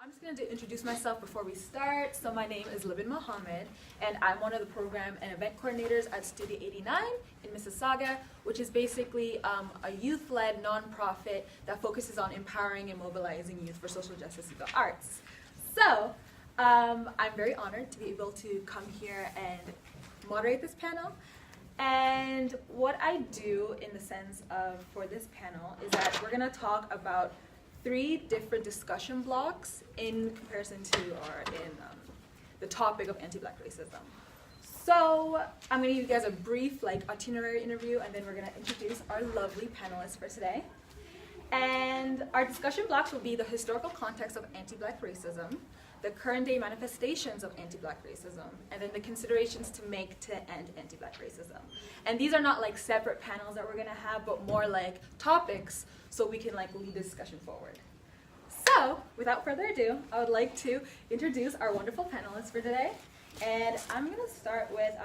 I'm just going to introduce myself before we start. So my name is Libin Mohamed, and I'm one of the program and event coordinators at Studio 89 in Mississauga, which is basically a youth-led nonprofit that focuses on empowering and mobilizing youth for social justice through the arts. So I'm very honored to be able to come here and moderate this panel. And what I do in the sense of for this panel is that we're going to talk about 3 different discussion blocks in comparison to or in the topic of anti-Black racism. So I'm going to give you guys a brief itinerary interview, and then we're going to introduce our lovely panelists for today. And our discussion blocks will be the historical context of anti-Black racism, the current day manifestations of anti-Black racism, and then the considerations to make to end anti-Black racism. And these are not like separate panels that we're going to have, but more like topics so we can lead the discussion forward. So without further ado, I would like to introduce our wonderful panelists for today. And I'm going to start with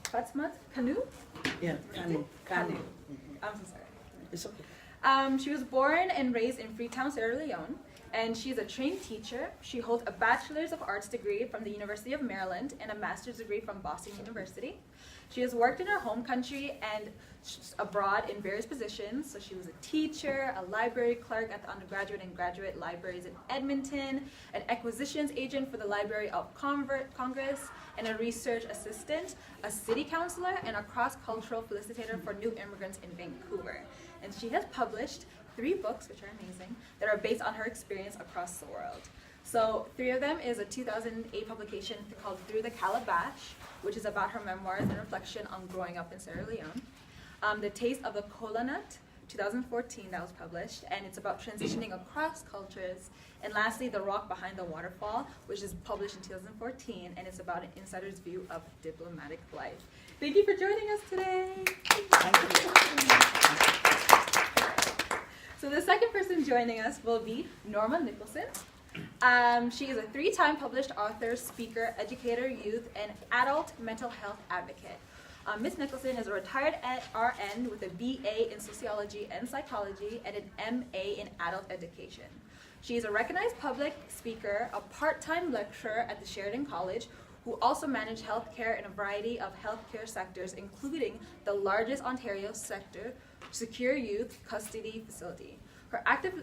Fattmata, Kanu? Yeah, Kanu. Kanu. I'm so sorry. It's okay. She was born and raised in Freetown, Sierra Leone, and she's a trained teacher. She holds a Bachelor's of Arts degree from the University of Maryland and a Master's degree from Boston University. She has worked in her home country and abroad in various positions. So she was a teacher, a library clerk at the undergraduate and graduate libraries in Edmonton, an acquisitions agent for the Library of Congress, and a research assistant, a city councilor, and a cross-cultural facilitator for new immigrants in Vancouver. And she has published 3 books, which are amazing, that are based on her experience across the world. So 3 of them is a 2008 publication called Through the Calabash, which is about her memoirs and reflection on growing up in Sierra Leone. The Taste of the Cola Nut, 2014, that was published, and it's about transitioning across cultures. And lastly, The Rock Behind the Waterfall, which is published in 2014, and it's about an insider's view of diplomatic life. Thank you for joining us today. So the second person joining us will be Norma Nicholson. She is a 3-time published author, speaker, educator, youth, and adult mental health advocate. Ms. Nicholson is a retired RN with a BA in sociology and psychology and an MA in adult education. She is a recognized public speaker, a part-time lecturer at the Sheridan College, who also managed healthcare in a variety of healthcare sectors, including the largest Ontario sector, secure youth custody facility. Her active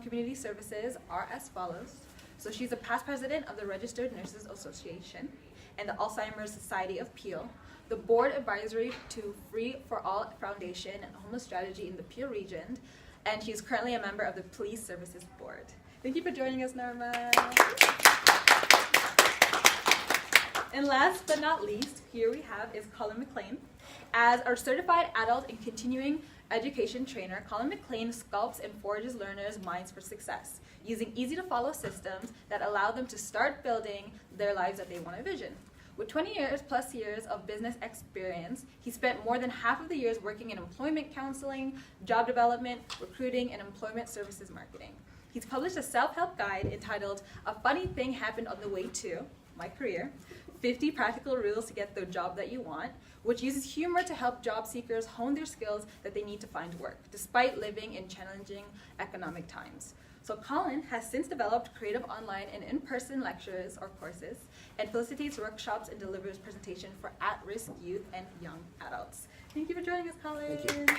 community services are as follows. So she's a past president of the Registered Nurses Association and the Alzheimer's Society of Peel, the board advisory to Free for All Foundation and Homeless Strategy in the Peel region, and she's currently a member of the Police Services Board. Thank you for joining us, Norma. And last but not least, here we have is Colin MacLean. As our certified adult and continuing education trainer, Colin MacLean sculpts and forges learners' minds for success, using easy-to-follow systems that allow them to start building their lives that they want to envision. With 20 plus years of business experience, he spent more than half of the years working in employment counseling, job development, recruiting, and employment services marketing. He's published a self-help guide entitled A Funny Thing Happened on the Way to My Career, 50 Practical Rules to Get the Job That You Want, which uses humor to help job seekers hone their skills that they need to find work, despite living in challenging economic times. So Colin has since developed creative online and in-person lectures or courses, and facilitates workshops and delivers presentation for at-risk youth and young adults. Thank you for joining us, Colin. Thank you.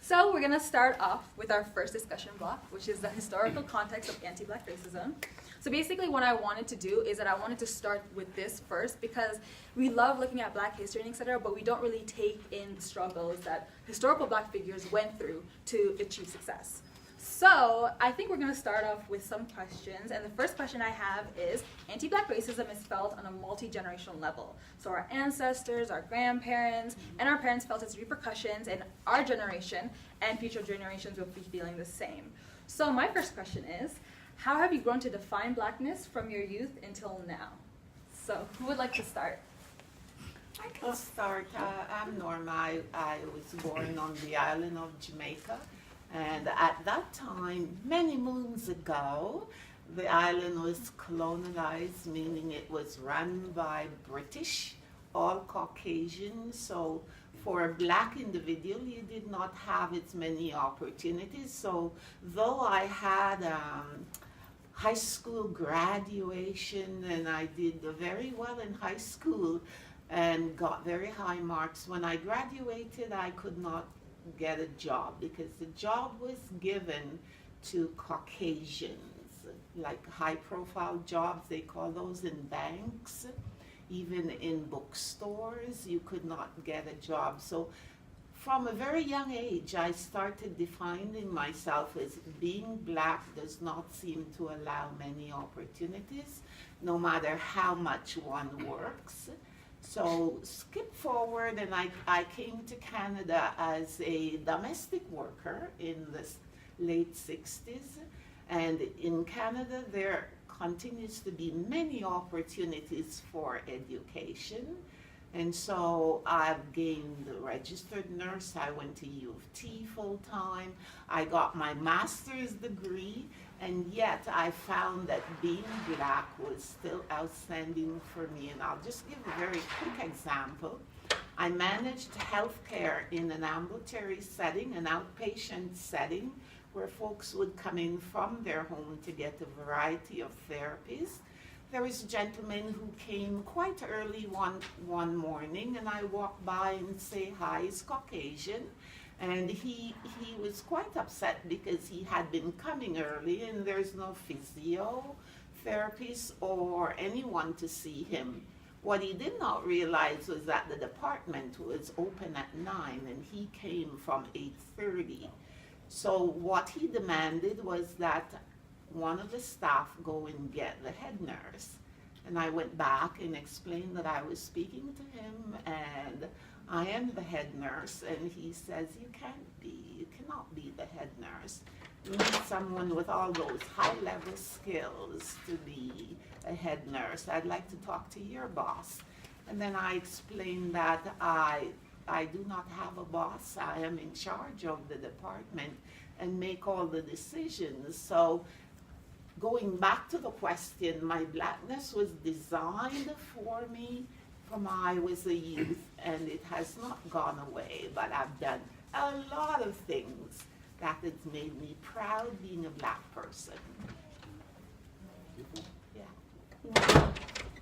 So we're going to start off with our first discussion block, which is the historical context of anti-Black racism. So basically what I wanted to do is that I wanted to start with this first, because we love looking at Black history and etc., but we don't really take in the struggles that historical Black figures went through to achieve success. So I think we're going to start off with some questions, and the first question I have is, anti-Black racism is felt on a multi-generational level. So our ancestors, our grandparents, and our parents felt its repercussions, and our generation and future generations will be feeling the same. So my first question is, how have you grown to define Blackness from your youth until now? So who would like to start? I can start. I'm Norma. I was born on the island of Jamaica. And at that time, many moons ago, the island was colonized, meaning it was run by British, all Caucasian. So for a black individual, you did not have as many opportunities. So though I had high school graduation and I did very well in high school and got very high marks, when I graduated, I could not get a job because the job was given to Caucasians, like high-profile jobs, they call those in banks. Even in bookstores, you could not get a job. So from a very young age, I started defining myself as being black does not seem to allow many opportunities, no matter how much one works. So skip forward, and I came to Canada as a domestic worker in the late 60s. And in Canada, there continues to be many opportunities for education. And so I've gained a registered nurse. I went to U of T full time. I got my master's degree, and yet I found that being black was still outstanding for me. And I'll just give a very quick example. I managed healthcare in an ambulatory setting, an outpatient setting, where folks would come in from their home to get a variety of therapies. There was a gentleman who came quite early one morning, and I walked by and say hi, he's Caucasian, and he was quite upset because he had been coming early and there's no physiotherapist or anyone to see him. What he did not realize was that the department was open at 9 and he came from 8:30. So what he demanded was that one of the staff go and get the head nurse. And I went back and explained that I was speaking to him and I am the head nurse. And he says, you cannot be the head nurse. You need someone with all those high-level skills to be a head nurse. I'd like to talk to your boss. And then I explained that I do not have a boss. I am in charge of the department and make all the decisions. So going back to the question, my blackness was designed for me from I was a youth, and it has not gone away, but I've done a lot of things that has made me proud being a black person. Yeah.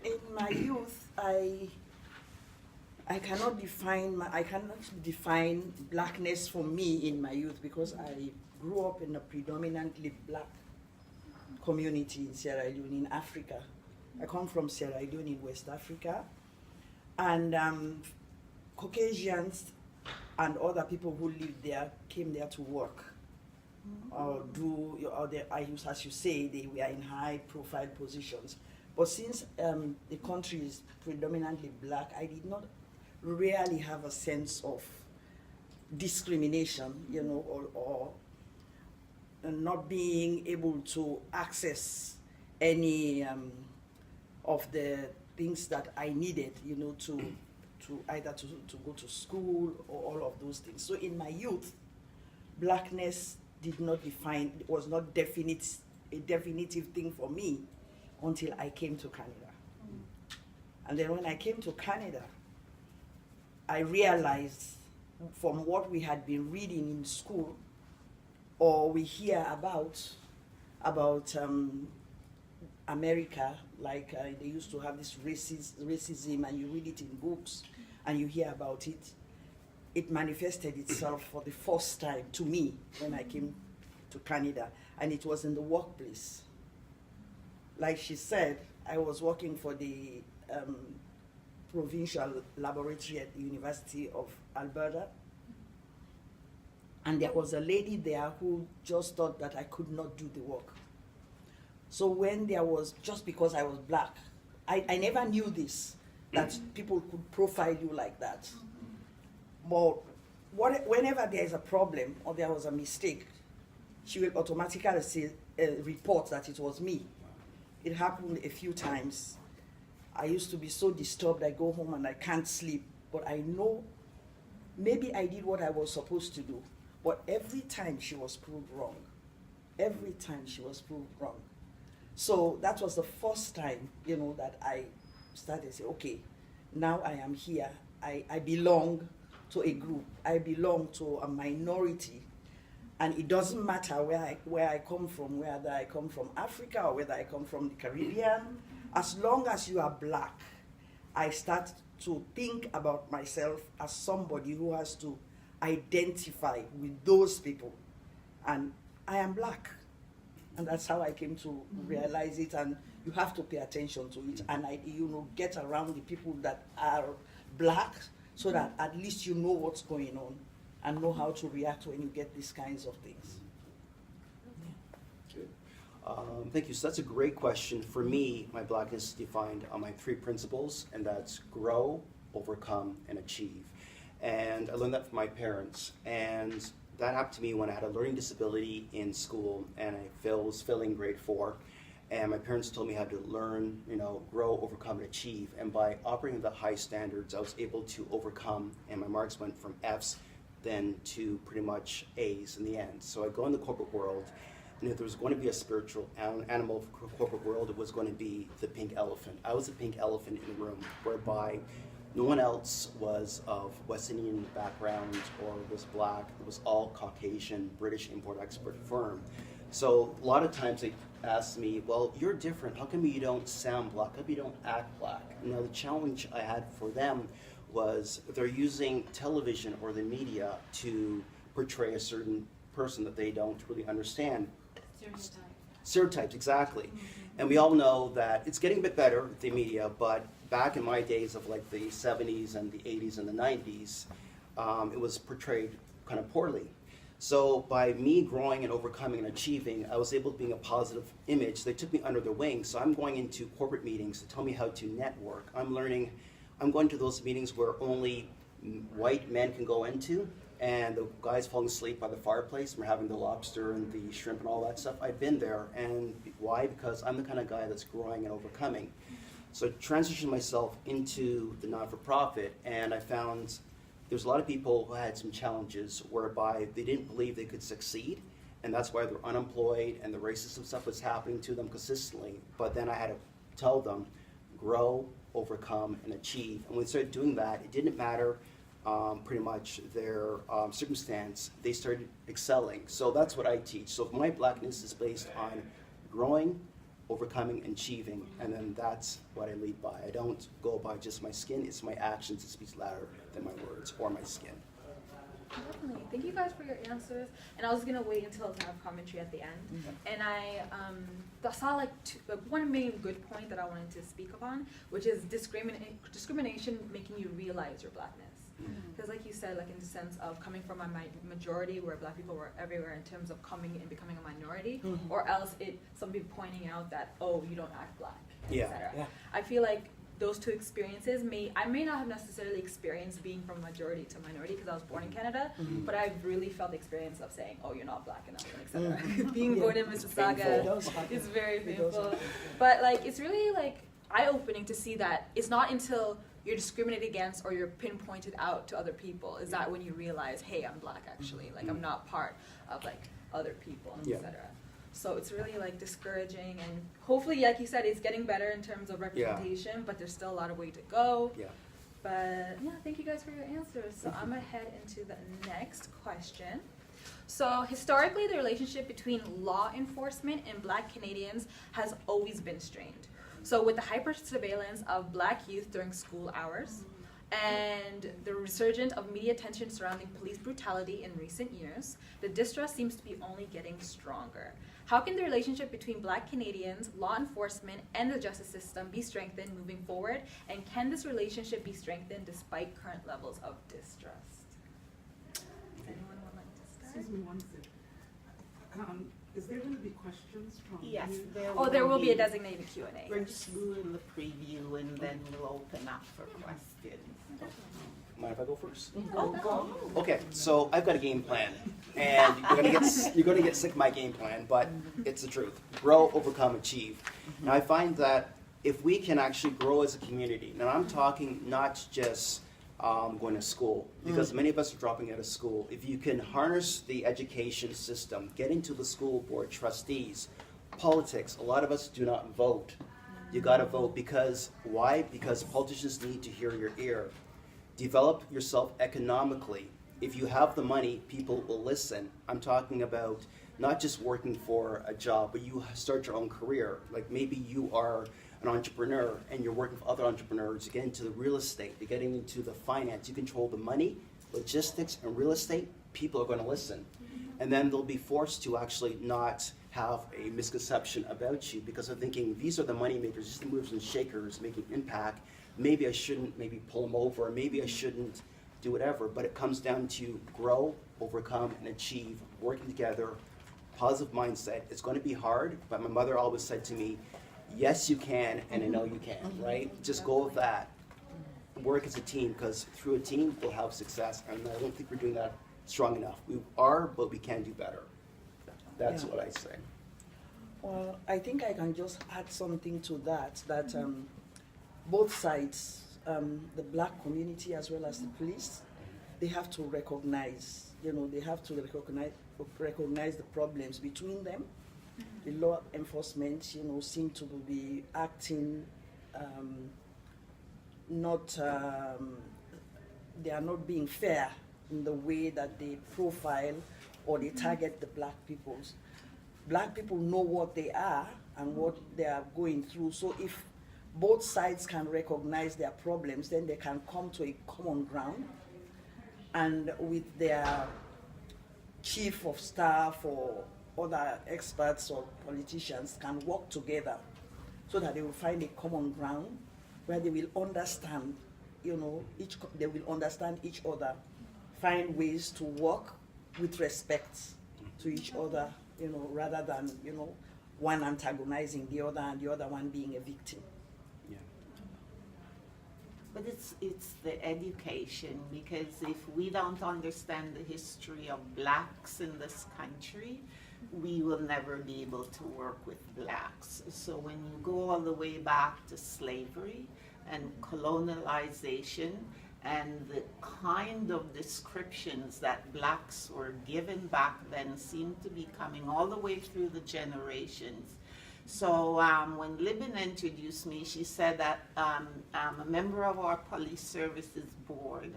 In my youth, I cannot define blackness for me in my youth because I grew up in a predominantly black community in Sierra Leone in Africa. I come from Sierra Leone in West Africa, and Caucasians and other people who lived there came there to work or as you say, they were in high-profile positions. But since the country is predominantly black, I did not really have a sense of discrimination, or not being able to access any of the things that I needed, to either to go to school or all of those things. So in my youth, blackness was not a definitive thing for me until I came to Canada. And then when I came to Canada, I realized from what we had been reading in school or we hear about America, like they used to have this racism, and you read it in books and you hear about it. It manifested itself for the first time to me when I came to Canada, and it was in the workplace. Like she said, I was working for the provincial laboratory at the University of Alberta, and there was a lady there who just thought that I could not do the work. So when there was, just because I was black, I never knew this, that people could profile you like that. But whenever there is a problem or there was a mistake, she will automatically report that it was me. It happened a few times. I used to be so disturbed, I go home and I can't sleep, but I know maybe I did what I was supposed to do, but every time she was proved wrong. Every time she was proved wrong. So that was the first time, that I started to say, okay, now I am here. I belong to a group. I belong to a minority. And it doesn't matter where I come from, whether I come from Africa or whether I come from the Caribbean. As long as you are black, I start to think about myself as somebody who has to identify with those people. And I am black. And that's how I came to realize it. And you have to pay attention to it. And get around the people that are black so that at least you know what's going on and know how to react when you get these kinds of things. Good. Thank you. So that's a great question. For me, my blackness is defined on my 3 principles, and that's grow, overcome, and achieve. And I learned that from my parents. And that happened to me when I had a learning disability in school, and I was failing grade 4. And my parents told me how to learn, grow, overcome, and achieve. And by operating at the high standards, I was able to overcome, and my marks went from Fs then to pretty much A's in the end. So I go in the corporate world, and if there was going to be a spiritual animal for the corporate world, it was going to be the pink elephant. I was the pink elephant in the room, whereby no one else was of West Indian background or was black. It was all Caucasian, British import-export firm. So a lot of times they asked me, well, you're different. How come you don't sound black? How come you don't act black? Now the challenge I had for them was they're using television or the media to portray a certain person that they don't really understand. Stereotypes, exactly. And we all know that it's getting a bit better, the media, but back in my days of like the 70s and the 80s and the 90s, it was portrayed kind of poorly. So by me growing and overcoming and achieving, I was able to be a positive image. They took me under their wing. So I'm going into corporate meetings to tell me how to network. I'm going to those meetings where only white men can go into, and the guys falling asleep by the fireplace. We're having the lobster and the shrimp and all that stuff. I've been there, and why? Because I'm the kind of guy that's growing and overcoming. So I transitioned myself into the not-for-profit, and I found there's a lot of people who had some challenges whereby they didn't believe they could succeed, and that's why they're unemployed, and the racism stuff was happening to them consistently. But then I had to tell them, grow, overcome, and achieve. And when we started doing that, it didn't matter pretty much their circumstance. They started excelling. So that's what I teach. So my blackness is based on growing, overcoming, and achieving, and then that's what I lead by. I don't go by just my skin. It's my actions that speak louder than my words or my skin. Definitely. Thank you guys for your answers. And I was going to wait until to have commentary at the end. And I saw one main good point that I wanted to speak upon, which is discrimination making you realize your blackness. Because like you said, like in the sense of coming from a majority where black people were everywhere in terms of coming and becoming a minority, or else somebody pointing out that, oh, you don't act black, etc. Yeah. I feel like those two experiences I may not have necessarily experienced being from majority to minority because I was born in Canada, but I've really felt the experience of saying, oh, you're not black enough, etc. Being born in Mississauga is very painful. But like it's really like eye-opening to see that it's not until you're discriminated against or you're pinpointed out to other people is that when you realize, hey, I'm black actually, like I'm not part of like other people, etc. So it's really like discouraging, and hopefully, like you said, it's getting better in terms of representation, but there's still a lot of way to go. But yeah, thank you guys for your answers. So I'm gonna head into the next question. So historically, the relationship between law enforcement and black Canadians has always been strained. So with the hyper surveillance of black youth during school hours and the resurgence of media attention surrounding police brutality in recent years, the distrust seems to be only getting stronger. How can the relationship between black Canadians, law enforcement, and the justice system be strengthened moving forward? And can this relationship be strengthened despite current levels of distrust? Anyone would like to start? Excuse me one second. Is there going to be questions from Yes, you? There will be a designated Q&A. We're just doing the preview and then we'll open up for questions. Mind if I go first? Go. Okay, so I've got a game plan, and you're gonna get sick of my game plan, but it's the truth. Grow, overcome, achieve. Now I find that if we can actually grow as a community, now I'm talking not just going to school, because many of us are dropping out of school. If you can harness the education system, get into the school board trustees, politics, a lot of us do not vote. You gotta vote because, why? Because politicians need to hear your ear. Develop yourself economically. If you have the money, people will listen. I'm talking about not just working for a job, but you start your own career. Like maybe you are an entrepreneur and you're working for other entrepreneurs. You get into the real estate, you're getting into the finance, you control the money, logistics, and real estate, people are going to listen. And then they'll be forced to actually not have a misconception about you because they're thinking, these are the money makers, these are the movers and shakers making impact. Maybe I shouldn't maybe pull them over, maybe I shouldn't do whatever, but it comes down to grow, overcome, and achieve, working together, positive mindset. It's going to be hard, but my mother always said to me, yes, you can, and I know you can, right? Just go with that. Work as a team, because through a team, we'll have success, and I don't think we're doing that strong enough. We are, but we can do better. That's what I say. Well, I think I can just add something to that, both sides, the black community as well as the police, they have to recognize, they have to recognize the problems between them. The law enforcement, seem to be acting they are not being fair in the way that they profile or they target the black people. Black people know what they are and what they are going through. So if both sides can recognize their problems, then they can come to a common ground, and with their chief of staff or other experts or politicians can work together so that they will find a common ground where they will understand, they will understand each other, find ways to work with respect to each other, rather than, one antagonizing the other and the other one being a victim. Yeah. But it's the education, because if we don't understand the history of blacks in this country, we will never be able to work with blacks. So when you go all the way back to slavery and colonialization and the kind of descriptions that blacks were given back then seem to be coming all the way through the generations. So when Libin introduced me, she said that I'm a member of our police services board.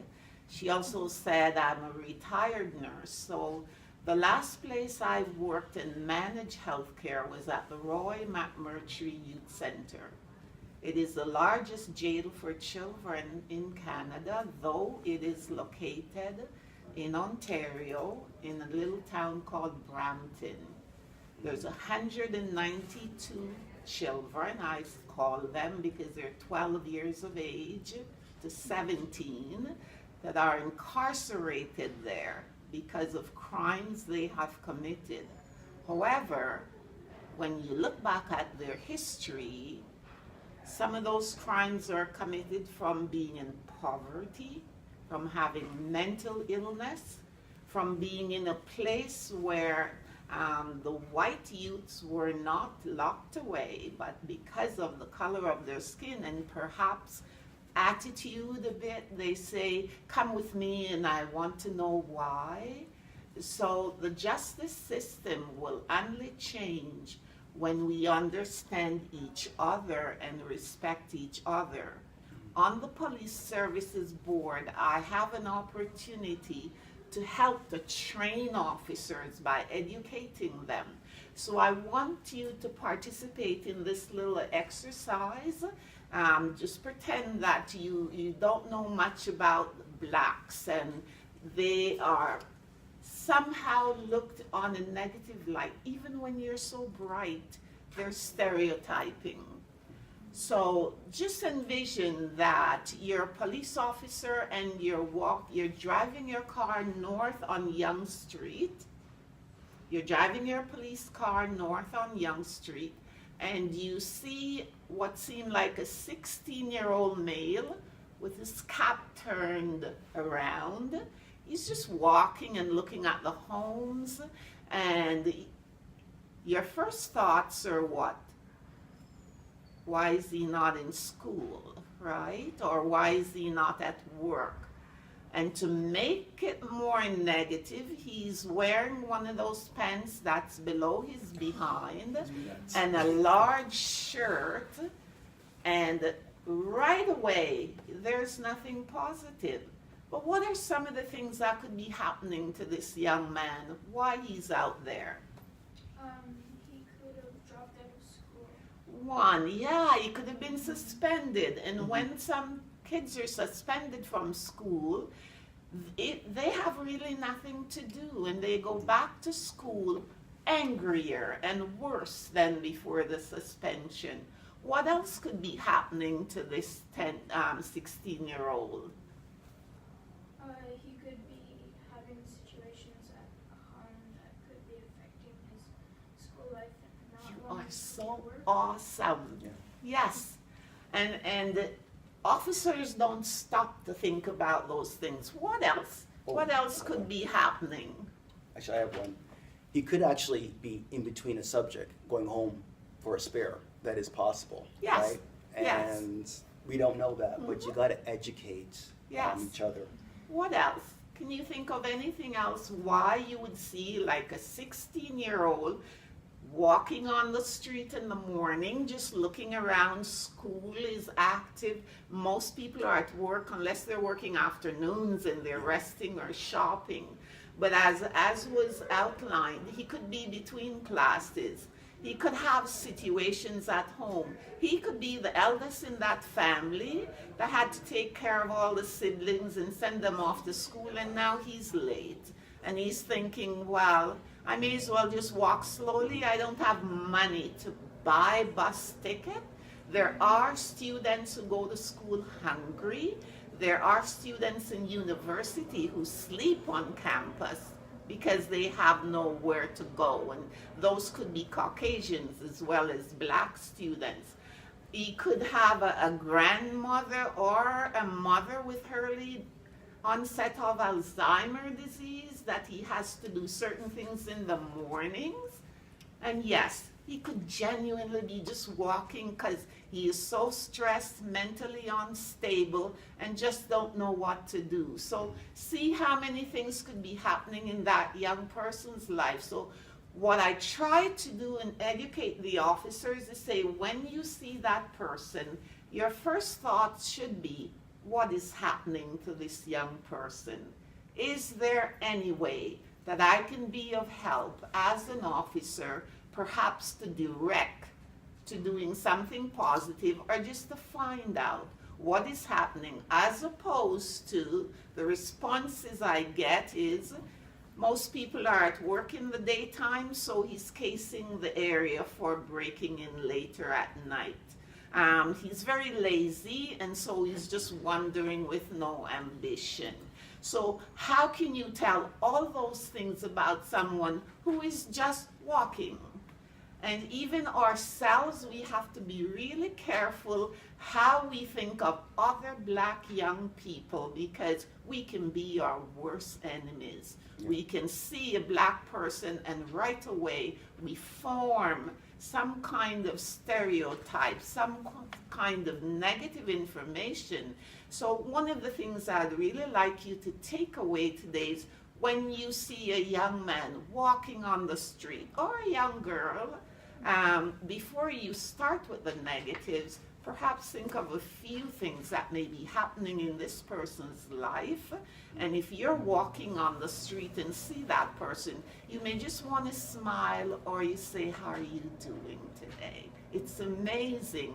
She also said I'm a retired nurse. So the last place I worked and managed healthcare was at the Roy McMurtry Youth Center. It is the largest jail for children in Canada, though it is located in Ontario in a little town called Brampton. There's 192 children, I call them because they're 12 years of age to 17, that are incarcerated there because of crimes they have committed. However, when you look back at their history, some of those crimes are committed from being in poverty, from having mental illness, from being in a place where the white youths were not locked away, but because of the color of their skin and perhaps attitude a bit, they say, come with me and I want to know why. So the justice system will only change when we understand each other and respect each other. On the Police Services Board, I have an opportunity to help to train officers by educating them. So I want you to participate in this little exercise. Just pretend that you don't know much about blacks and they are somehow looked on a negative light. Even when you're so bright, they're stereotyping. So just envision that you're a police officer and you're driving your car north on Yonge Street. You're driving your police car north on Yonge Street and you see what seemed like a 16-year-old male with his cap turned around. He's just walking and looking at the homes, and your first thoughts are what? Why is he not in school, right? Or why is he not at work? And to make it more negative, he's wearing one of those pants that's below his behind and a large shirt, and right away, there's nothing positive. But what are some of the things that could be happening to this young man while he's out there? He could have dropped out of school. One, yeah, he could have been suspended. And when some kids are suspended from school, they have really nothing to do, and they go back to school angrier and worse than before the suspension. What else could be happening to this 16-year-old? He could be having situations at home that could be affecting his school life and not You wanting are to so work. awesome. Yeah. Yes. And officers don't stop to think about those things. What else? What else could be happening? Actually, I have one. He could actually be in between a subject, going home for a spare. That is possible, Yes. right? Yes. And we don't know that, but you got to educate Yes. each other. What else? Can you think of anything else why you would see like a 16-year-old walking on the street in the morning, just looking around? School is active. Most people are at work unless they're working afternoons and they're resting or shopping. But as was outlined, he could be between classes. He could have situations at home. He could be the eldest in that family that had to take care of all the siblings and send them off to school, and now he's late. And he's thinking, well, I may as well just walk slowly. I don't have money to buy bus ticket. There are students who go to school hungry. There are students in university who sleep on campus because they have nowhere to go, and those could be Caucasians as well as black students. He could have a grandmother or a mother with early onset of Alzheimer's disease that he has to do certain things in the mornings. And yes, he could genuinely be just walking because he is so stressed, mentally unstable, and just don't know what to do. So see how many things could be happening in that young person's life. So what I try to do and educate the officers is say, when you see that person, your first thought should be, what is happening to this young person? Is there any way that I can be of help as an officer, perhaps to direct to doing something positive, or just to find out what is happening, as opposed to the responses I get is, most people are at work in the daytime, so he's casing the area for breaking in later at night. He's very lazy, and so he's just wandering with no ambition. So how can you tell all those things about someone who is just walking? And even ourselves, we have to be really careful how we think of other black young people, because we can be our worst enemies. We can see a black person and right away we form some kind of stereotype, some kind of negative information. So one of the things I'd really like you to take away today is, when you see a young man walking on the street or a young girl, before you start with the negatives, perhaps think of a few things that may be happening in this person's life. And if you're walking on the street and see that person, you may just want to smile, or you say, how are you doing today? It's amazing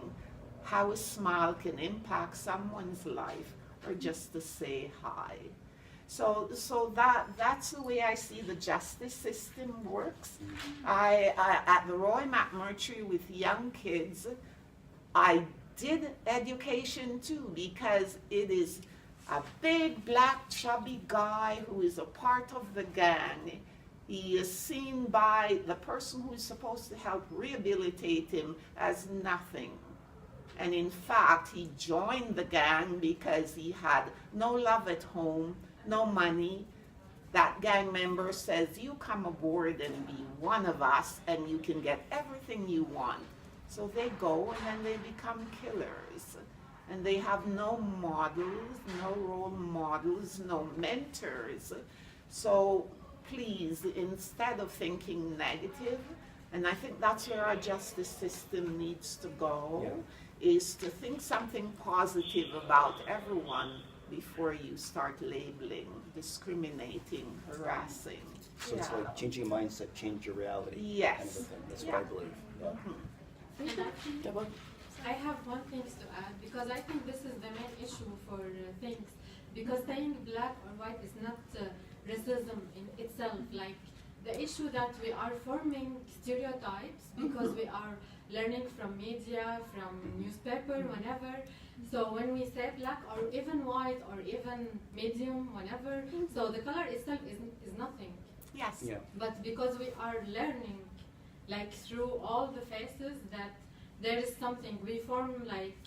how a smile can impact someone's life, or just to say hi. So that's the way I see the justice system works. I at the Roy McMurtry with young kids, I did education too, because it is a big black chubby guy who is a part of the gang. He is seen by the person who is supposed to help rehabilitate him as nothing. And in fact, he joined the gang because he had no love at home, no money. That gang member says, you come aboard and be one of us and you can get everything you want. So they go, and then they become killers. And they have no models, no role models, no mentors. So please, instead of thinking negative, and I think that's where our justice system needs to go, is to think something positive about everyone before you start labeling, discriminating, harassing. So it's like changing your mindset, change your reality. Yes. Kind of a thing. That's Yeah. what I believe. Yeah. Mhm. And actually, I have one thing to add because I think this is the main issue for things. Because saying black or white is not racism in itself. Like the issue that we are forming stereotypes because we are learning from media, from newspaper, whenever. So when we say black or even white or even medium, whenever, so the color itself is nothing. Yes. Yeah. But because we are learning, like through all the phases, that there is something we form, like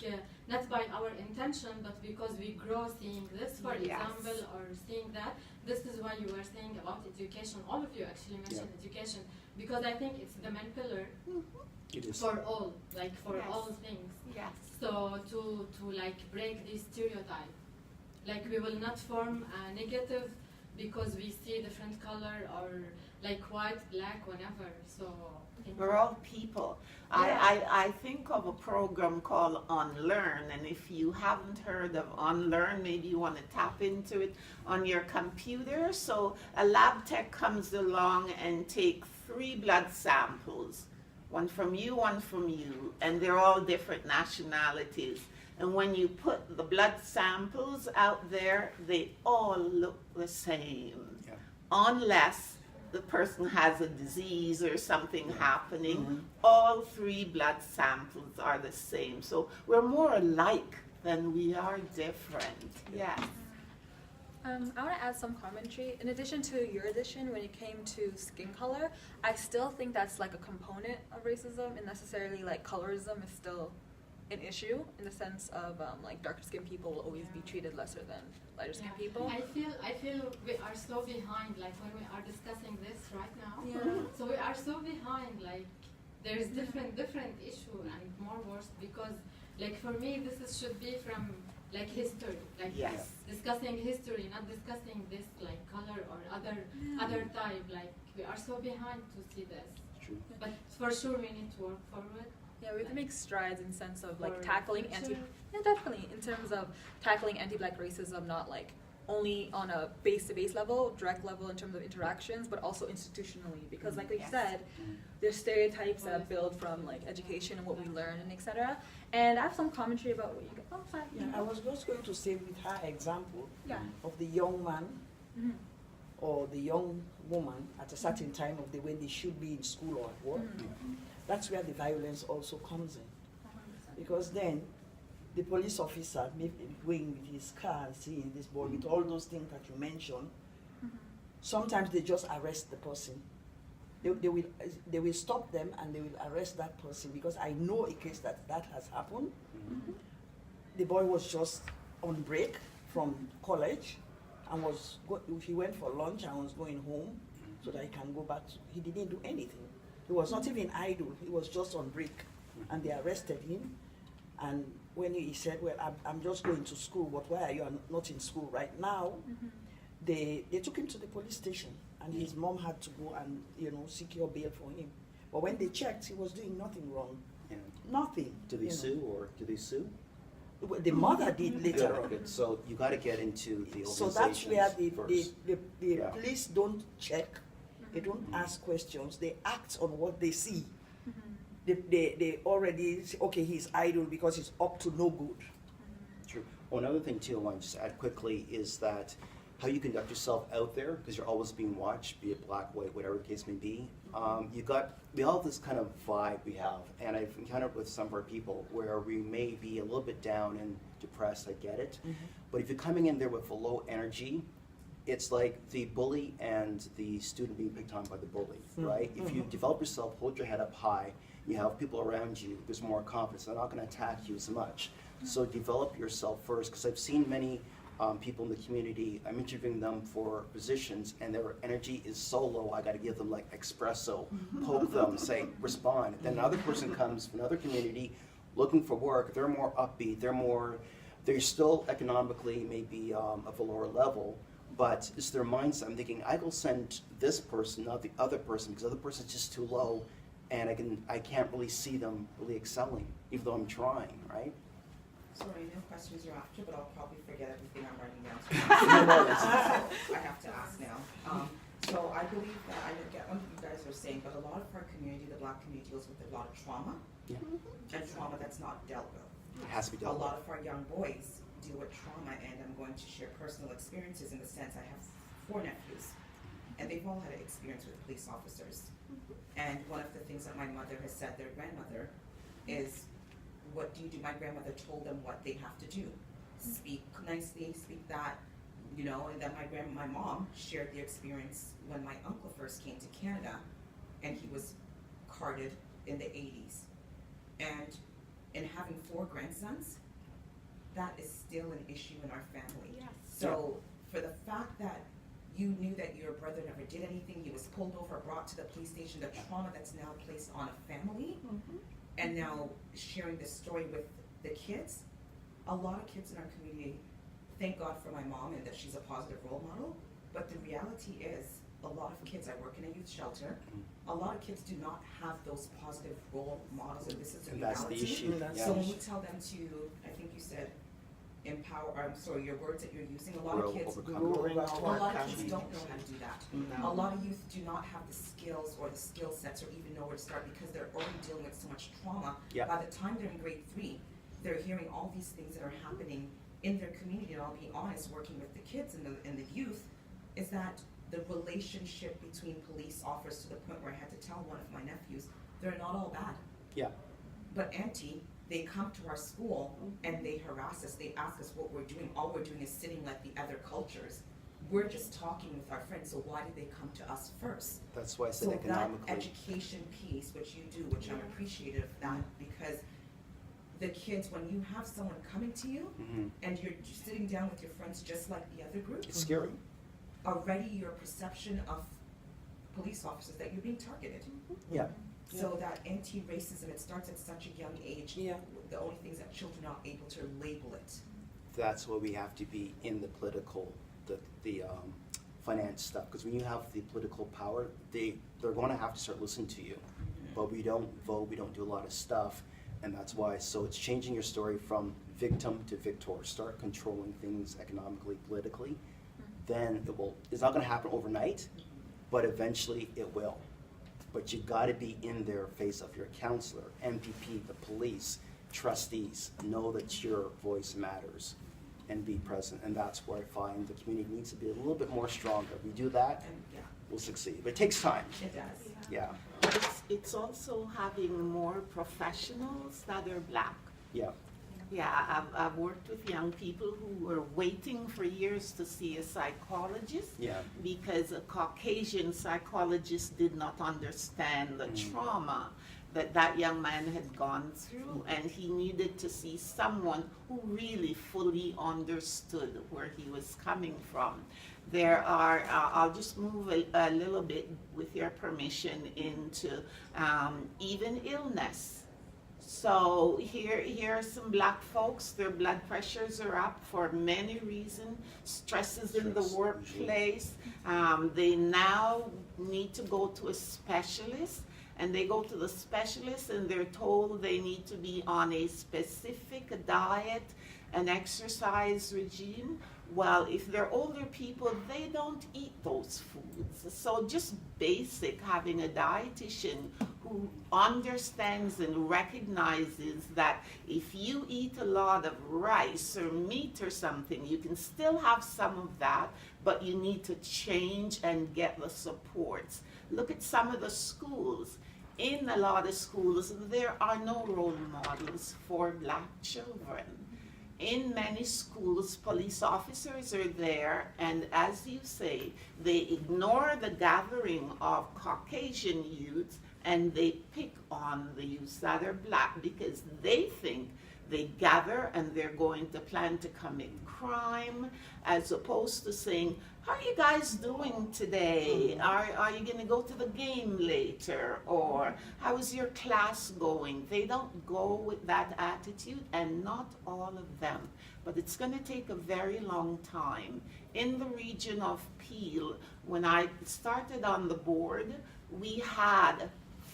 not by our intention, but because we grow seeing this, for Yes. example, or seeing that. This is why you were saying about education. All of you actually mentioned education, because I think it's the main pillar It is. for all, like for Yes. all things. Yes. So to like break this stereotype, like we will not form a negative because we see different color or like white, black, whatever. So We're all people. I think of a program called Unlearn, and if you haven't heard of Unlearn, maybe you want to tap into it on your computer. So a lab tech comes along and take 3 blood samples, one from you, one from you, and they're all different nationalities. And when you put the blood samples out there, they all look the same, Yeah. unless the person has a disease or something happening. All 3 blood samples are the same. So we're more alike than we are different. Yes. I want to add some commentary. In addition to your addition, when it came to skin color, I still think that's like a component of racism, and necessarily like colorism is still an issue in the sense of like darker skinned people will always be treated lesser than lighter skinned people. I feel we are so behind, like when we are discussing this right now. Yeah. So we are so behind, like there's different issue and more worse because like for me should be from like history, like Yes. discussing history, not discussing this like color or other type. Like we are so behind to see this. True. But for sure we need to work forward. Yeah, we have to make strides in sense of like For tackling future. definitely in terms of tackling anti-black racism, not like only on a base-to-base level, direct level in terms of interactions, but also institutionally. Because like we Yes. said, there's stereotypes that build from like education and what we learn and etc. And I have some commentary about what you got. Oh, sorry. Yeah, I was just going to say with her example Yeah. of the young man Mhm. or the young woman at a certain time of the when they should be in school or at work. Mhm. That's where the violence also comes in. Because then the police officer may be going with his car and seeing this boy with all those things that you mentioned. Sometimes they just arrest the person. They will stop them and they will arrest that person because I know a case that has happened. The boy was just on break from college and he went for lunch and was going home so that he can go back. He didn't do anything. He was not even idle. He was just on break, and they arrested him. And when he said, "Well, I'm just going to school, but why are you not in school right now?" They took him to the police station, and his mom had to go and secure bail for him. But when they checked, he was doing nothing wrong. Yeah. Nothing. Do they sue or do they sue? Well, the mother did later. Yeah, okay. So you got to get into the So organizations that's where first. the Yeah. police don't check, they don't ask questions, they act on what they see. They already say, okay, he's idle because he's up to no good. True. Well, another thing too, I want to just add quickly is that how you conduct yourself out there, because you're always being watched, be it black, white, whatever the case may be. We all have this kind of vibe we have, and I've encountered with some of our people where we may be a little bit down and depressed, I get it. But if you're coming in there with a low energy, it's like the bully and the student being picked on by the bully, right? If you develop yourself, hold your head up high, you have people around you, there's more confidence, they're not gonna attack you as much. So develop yourself first, because I've seen many people in the community, I'm interviewing them for positions and their energy is so low, I gotta give them like espresso, poke them, say, respond. Then another person comes from another community looking for work, they're more upbeat, they're still economically maybe of a lower level, but it's their mindset. I'm thinking, I will send this person, not the other person, because the other person's just too low and I can't really see them really excelling, even though I'm trying, right? Sorry, no questions are after, but I'll probably forget everything I'm writing down. So I have to ask now. So I believe that I get what you guys are saying, but a lot of our community, the Black community, deals with a lot of trauma, Yeah. and trauma that's not dealt with. It has to be A dealt with. lot of our young boys deal with trauma, and I'm going to share personal experiences in the sense I have 4 nephews, and they've all had an experience with police officers. And one of the things that my mother has said, their grandmother, is, what do you do? My grandmother told them what they have to do. Speak nicely, speak that, you know, and then my mom shared the experience when my uncle first came to Canada, and he was carded in the 80s. And in having 4 grandsons, that is still an issue in our family. Yes. So for the fact that you knew that your brother never did anything, he was pulled over, brought to the police station, the trauma that's now placed on a family, and now sharing this story with the kids, a lot of kids in our community, thank God for my mom and that she's a positive role model, but the reality is a lot of kids, I work in a youth shelter, a lot of kids do not have those positive role models, and this is the And reality. that's the issue. Yeah. So when we tell them to, I think you said, empower, I'm sorry, your words that you're using, a lot Grow, of kids, overcome. a lot of kids don't know how to do that. No. A lot of youth do not have the skills or the skill sets or even know where to start because they're already dealing with so much trauma. Yeah. By the time they're in grade 3, they're hearing all these things that are happening in their community, and I'll be honest, working with the kids and the youth, is that the relationship between police officers, to the point where I had to tell one of my nephews, they're not all bad. Yeah. But auntie, they come to our school and they harass us, they ask us what we're doing, all we're doing is sitting like the other cultures. We're just talking with our friends, so why did they come to us first? That's why I said So that economically. education piece, which you do, which I'm appreciative of that, because the kids, when you have someone coming to you Mhm. and you're sitting down with your friends just like the other group, It's scary. already your perception of police officers that you're being targeted. Yeah. So that anti-racism, it starts at such a young age. Yeah. The only thing is that children are not able to label it. That's why we have to be in the political, the finance stuff. Because when you have the political power, they're going to have to start listening to you. But we don't vote, we don't do a lot of stuff, and that's why. So it's changing your story from victim to victor. Start controlling things economically, politically. Then it will. It's not going to happen overnight, but eventually it will. But you got to be in their face of your counselor, MPP, the police, trustees. Know that your voice matters, and be present. And that's where I find the community needs to be a little bit more stronger. If we do that, And yeah, we'll succeed. But it takes time. it does. Yeah. It's also having more professionals that are Black. Yeah. Yeah, I've worked with young people who were waiting for years to see a psychologist Yeah. because a Caucasian psychologist did not understand the trauma that that young man had gone through, and he needed to see someone who really fully understood where he was coming from. There are, I'll just move a little bit, with your permission, into even illness. So here are some Black folks, their blood pressures are up for many reasons, stresses in the Stress, workplace. They now need to go to a specialist, and they go to the specialist and they're told they need to be on a specific diet and exercise regime. Well, if they're older people, they don't eat those foods. So just basic, having a dietitian who understands and recognizes that if you eat a lot of rice or meat or something, you can still have some of that, but you need to change and get the supports. Look at some of the schools. In a lot of schools, there are no role models for Black children. In many schools, police officers are there, and as you say, they ignore the gathering of Caucasian youth and they pick on the youths that are Black because they think they gather and they're going to plan to commit crime, as opposed to saying, how are you guys doing today? Are you going to go to the game later? Or how is your class going? They don't go with that attitude, and not all of them. But it's going to take a very long time. In the region of Peel, when I started on the board, we had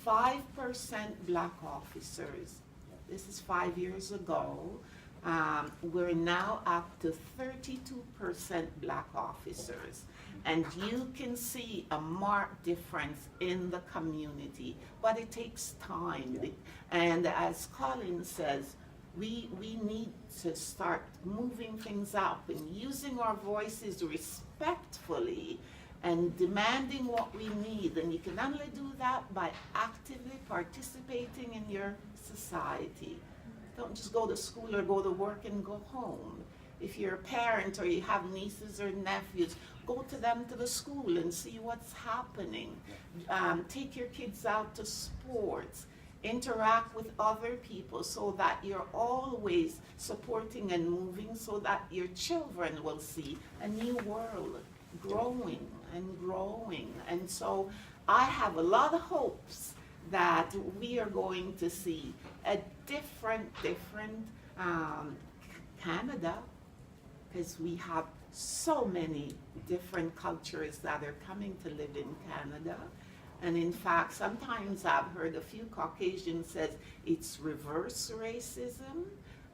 5% Black officers. This is 5 years ago. we're now up to 32% black officers. And you can see a marked difference in the community, but it takes time. And as Colin says, we need to start moving things up and using our voices respectfully and demanding what we need. And you can only do that by actively participating in your society. Don't just go to school or go to work and go home. If you're a parent or you have nieces or nephews, go to them to the school and see what's happening. Take your kids out to sports. Interact with other people so that you're always supporting and moving so that your children will see a new world growing and growing. And so I have a lot of hopes that we are going to see a different Canada, because we have so many different cultures that are coming to live in Canada. And in fact, sometimes I've heard a few Caucasians says it's reverse racism,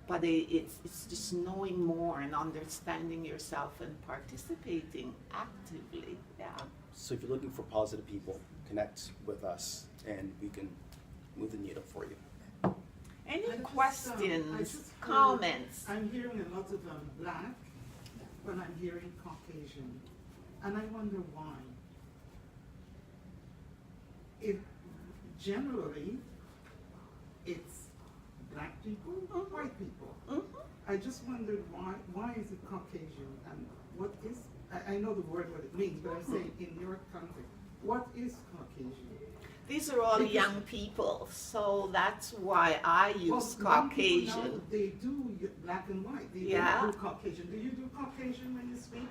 but it's just knowing more and understanding yourself and participating actively. Yeah. So if you're looking for positive people, connect with us and we can move the needle for you. Any I questions, just heard- comments? I'm hearing a lot of black when I'm hearing Caucasian, and I wonder why. If generally it's black people, white people. I just wondered why is it Caucasian, and what is, I know the word what it means, but I'm saying in your context, what is Caucasian? These are all Because- young people, so that's why I use Well, young people now, Caucasian. they do black and white. They Yeah. don't do Caucasian. Do you do Caucasian when you speak?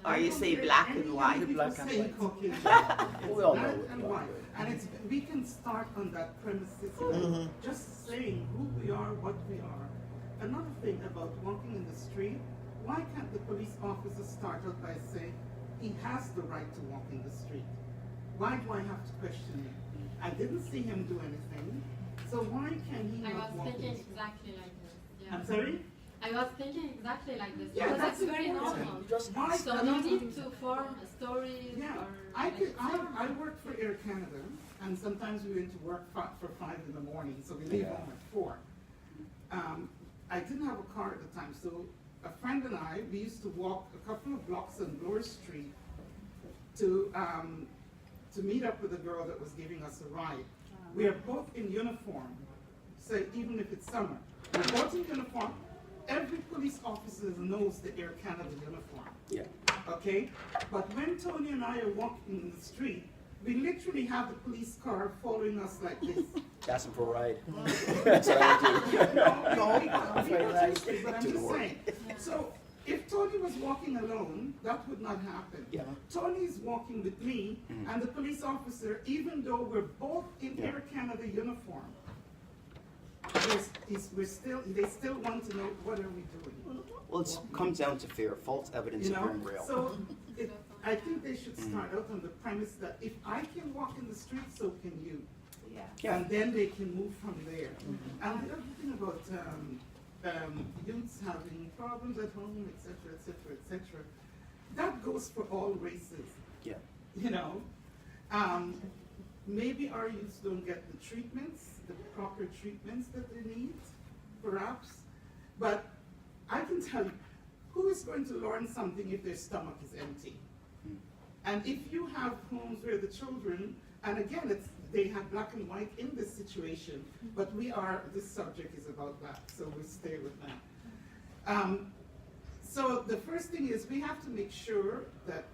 Or I you don't say hear black any and young white. people Black and saying white. Caucasian. It's We all know black what and black white. is. And it's, we can start on that premises, just saying who we are, what we are. Another thing about walking in the street, why can't the police officer start out by saying he has the right to walk in the street? Why do I have to question him? I didn't see him do anything, so why can he I not was walk in thinking the street? exactly like this. Yeah. I'm sorry? I was thinking exactly like this Yeah, because that's it's very important. normal. Just Why? So no need to form a story Yeah, or. I work for Air Canada, and sometimes we went to work for 5 in the morning, so we leave Yeah. home at 4. I didn't have a car at the time, so a friend and I, we used to walk a couple of blocks on Bloor Street to meet up with a girl that was giving us a ride. We are both in uniform, so even if it's summer, we're both in uniform. Every police officer knows the Air Canada uniform. Yeah. Okay? But when Tony and I are walking in the street, we literally have the police car following us like this. Ask them for a ride. That's what I do. No, we don't right. use it, but I'm To the just work. saying. So if Tony was walking alone, that would not happen. Yeah. Tony's walking with me and the police officer, even though we're both in Yeah. Air Canada uniform, they still want to know what are we doing. Well, it comes down to fear, false evidence You of know, harm real. so I think they should start out on the premise that if I can walk in the street, so can you. Yeah. And then they can move from there. And the other thing about youths having problems at home, et cetera, that goes for all races. Yeah. You know, maybe our youths don't get the treatments, the proper treatments that they need, perhaps. But I can tell you, who is going to learn something if their stomach is empty? And if you have homes where the children, and again, they have black and white in this situation, but this subject is about black, so we stay with that. So the first thing is we have to make sure that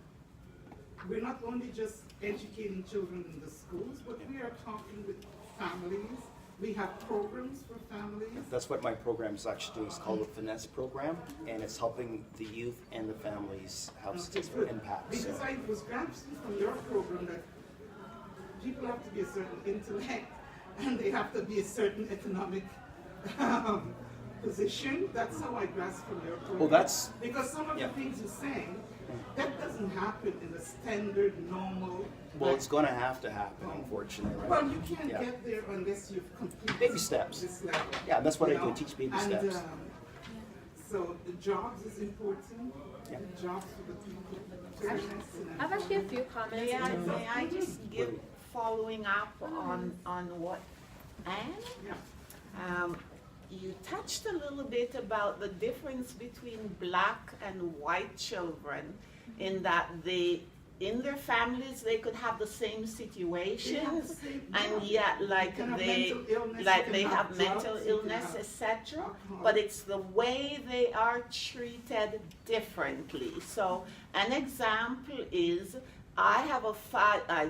we're not only just educating children in the schools, but we are talking with families. We have programs for families. That's what my program is actually doing. It's called the Finesse Program, and it's helping the youth and the families have Okay, statistical good. impact. Because So, I was grasping from your program that people have to be a certain intellect and they have to be a certain economic position. That's how I grasp from your program. well, that's Because some of yeah. the things you're saying, that doesn't happen in the standard, normal. well, it's going to have to happen, unfortunately. Right? Well, you can't Yeah. get there unless you've completed Baby steps. this level. Yeah, that's what you I do. know? Teach baby And, steps. So the jobs is important. Yeah. Jobs for the people. I have actually a few comments. May I just give following up on what Anne? Yeah. You touched a little bit about the difference between black and white children in that in their families they could have the same situations and yet they have mental illness, etc. But it's the way they are treated differently. So an example is I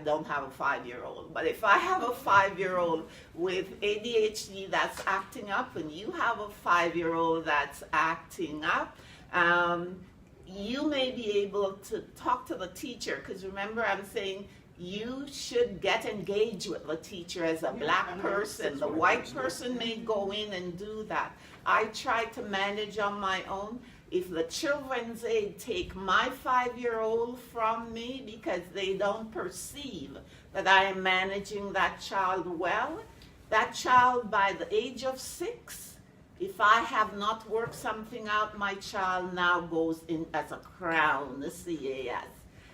don't have a 5-year-old, but if I have a 5-year-old with ADHD that's acting up and you have a 5-year-old that's acting up, you may be able to talk to the teacher, because remember I'm saying you should get engaged with the teacher as a black person. The white person may go in and do that. I try to manage on my own. If the children's aid take my 5-year-old from me because they don't perceive that I am managing that child well, that child by the age of 6, if I have not worked something out, my child now goes in as a crown, the CAS.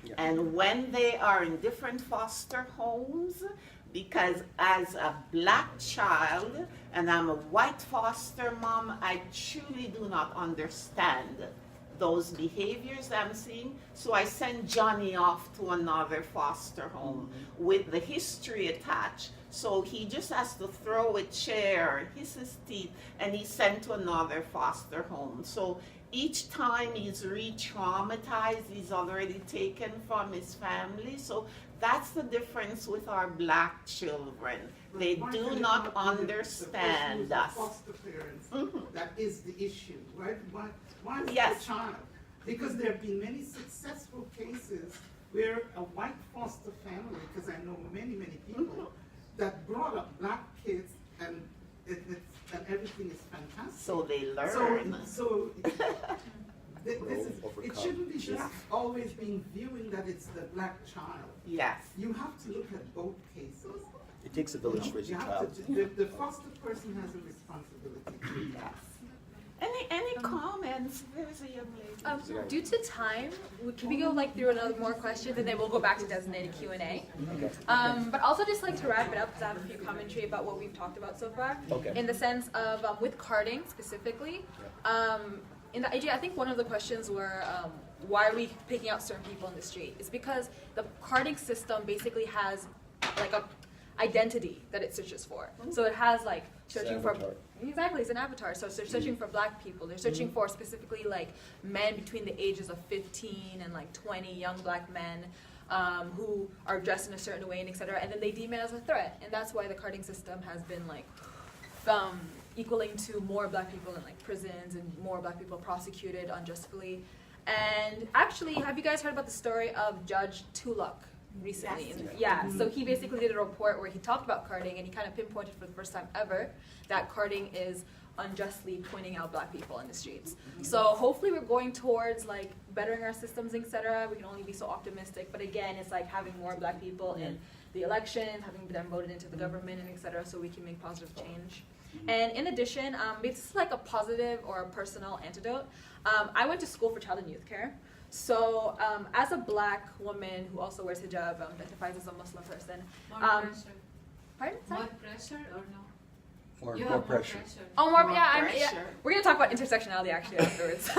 Yeah. And when they are in different foster homes, because as a black child, and I'm a white foster mom, I truly do not understand those behaviors I'm seeing. So I send Johnny off to another foster home with the history attached. So he just has to throw a chair, hiss his teeth, and he's sent to another foster home. So each time he's re-traumatized, he's already taken from his family. So that's the difference with our black children. They do not understand us. Foster parents, that is the issue, right? Why is Yes. the child? Because there have been many successful cases where a white foster family, because I know many people, that brought up black kids and everything is fantastic. So they learn. So it shouldn't be just always being viewing that it's the black child. Yes. You have to look at both cases. It takes a village to raise a child. The foster person has a responsibility too. Yes. Any comments? There's a young lady. Due to time, can we go through another more questions and then we'll go back to designated Q&A. Okay. But also just to wrap it up because I have a few commentary about what we've talked about so far. Okay. In the sense of with carding specifically, in the idea, I think one of the questions were why are we picking out certain people in the street? It's because the carding system basically has a identity that it searches for. So it has searching for exactly, it's an avatar. So they're searching for black people. They're searching for specifically men between the ages of 15 and 20, young black men who are dressed in a certain way and etc. And then they deem it as a threat, and that's why the carding system has been equaling to more black people in prisons and more black people prosecuted unjustly. And actually, have you guys heard about the story of Judge Tulloch recently? Yes. So he basically did a report where he talked about carding and he kind of pinpointed for the first time ever that carding is unjustly pointing out black people in the streets. So hopefully we're going towards bettering our systems, etc. We can only be so optimistic, but again, it's having more black people in the elections, having them voted into the government, and etc. So we can make positive change. And in addition, it's a positive or a personal antidote. I went to school for child and youth care. So as a black woman who also wears hijab, identifies as a Muslim person. More pressure. Pardon? Sorry? More pressure or no? More You have pressure. Oh, more, More yeah, pressure. we're going to talk about intersectionality actually afterwards.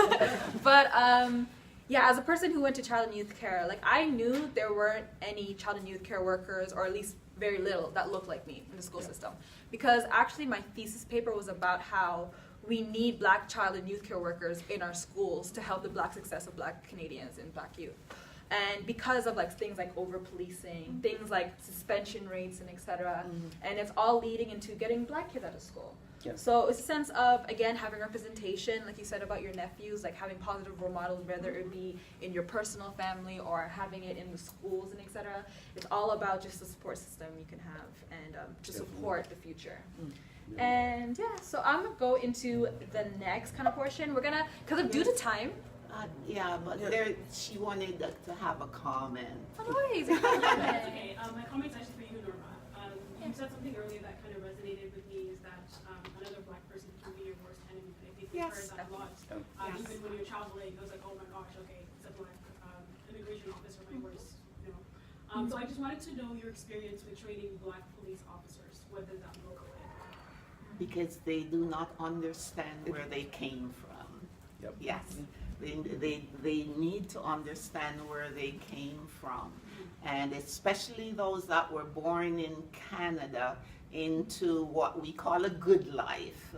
But as a person who went to child and youth care, I knew there weren't any child and youth care workers, or at least very little, that looked like me in the school system. Because actually my thesis paper was about how we need black child and youth care workers in our schools to help the black success of black Canadians and black youth. And because of things like over-policing, things like suspension rates and etc. And it's all leading into getting black kids out of school. Yeah. So it's a sense of, again, having representation, like you said about your nephews, having positive role models, whether it be in your personal family or having it in the schools and etc. It's all about just the support system you can have and to support the future. And so I'm gonna go into the next kind of portion. We're gonna, due to time. She wanted to have a comment. Oh, no worries. That's okay. My comment's actually for you, Norma. You said something earlier that kind of resonated with me, is that another black person can be your worst enemy. I think we've heard that a lot Yes. Even when your child's late, it was like, oh my gosh, okay, it's a black immigration officer, my worst, you know. So I just wanted to know your experience with training black police officers. What did that look like? Because they do not understand where they came from. Yep. Yes, they need to understand where they came from. And especially those that were born in Canada into what we call a good life.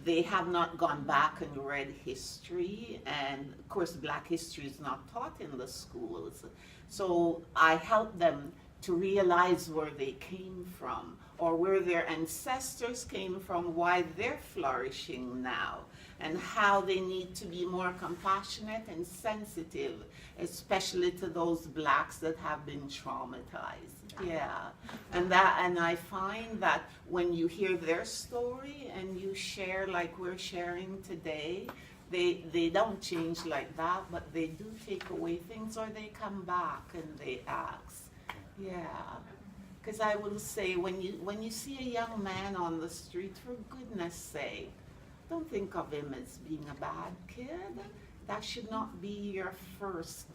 They have not gone back and read history, and of course black history is not taught in the schools. So I help them to realize where they came from, or where their ancestors came from, why they're flourishing now, and how they need to be more compassionate and sensitive, especially to those blacks that have been traumatized. Yeah, and I find that when you hear their story and you share like we're sharing today, they don't change like that, but they do take away things, or they come back and they ask. Yeah, because I will say, when you see a young man on the street, for goodness sake, don't think of him as being a bad kid. That should not be your first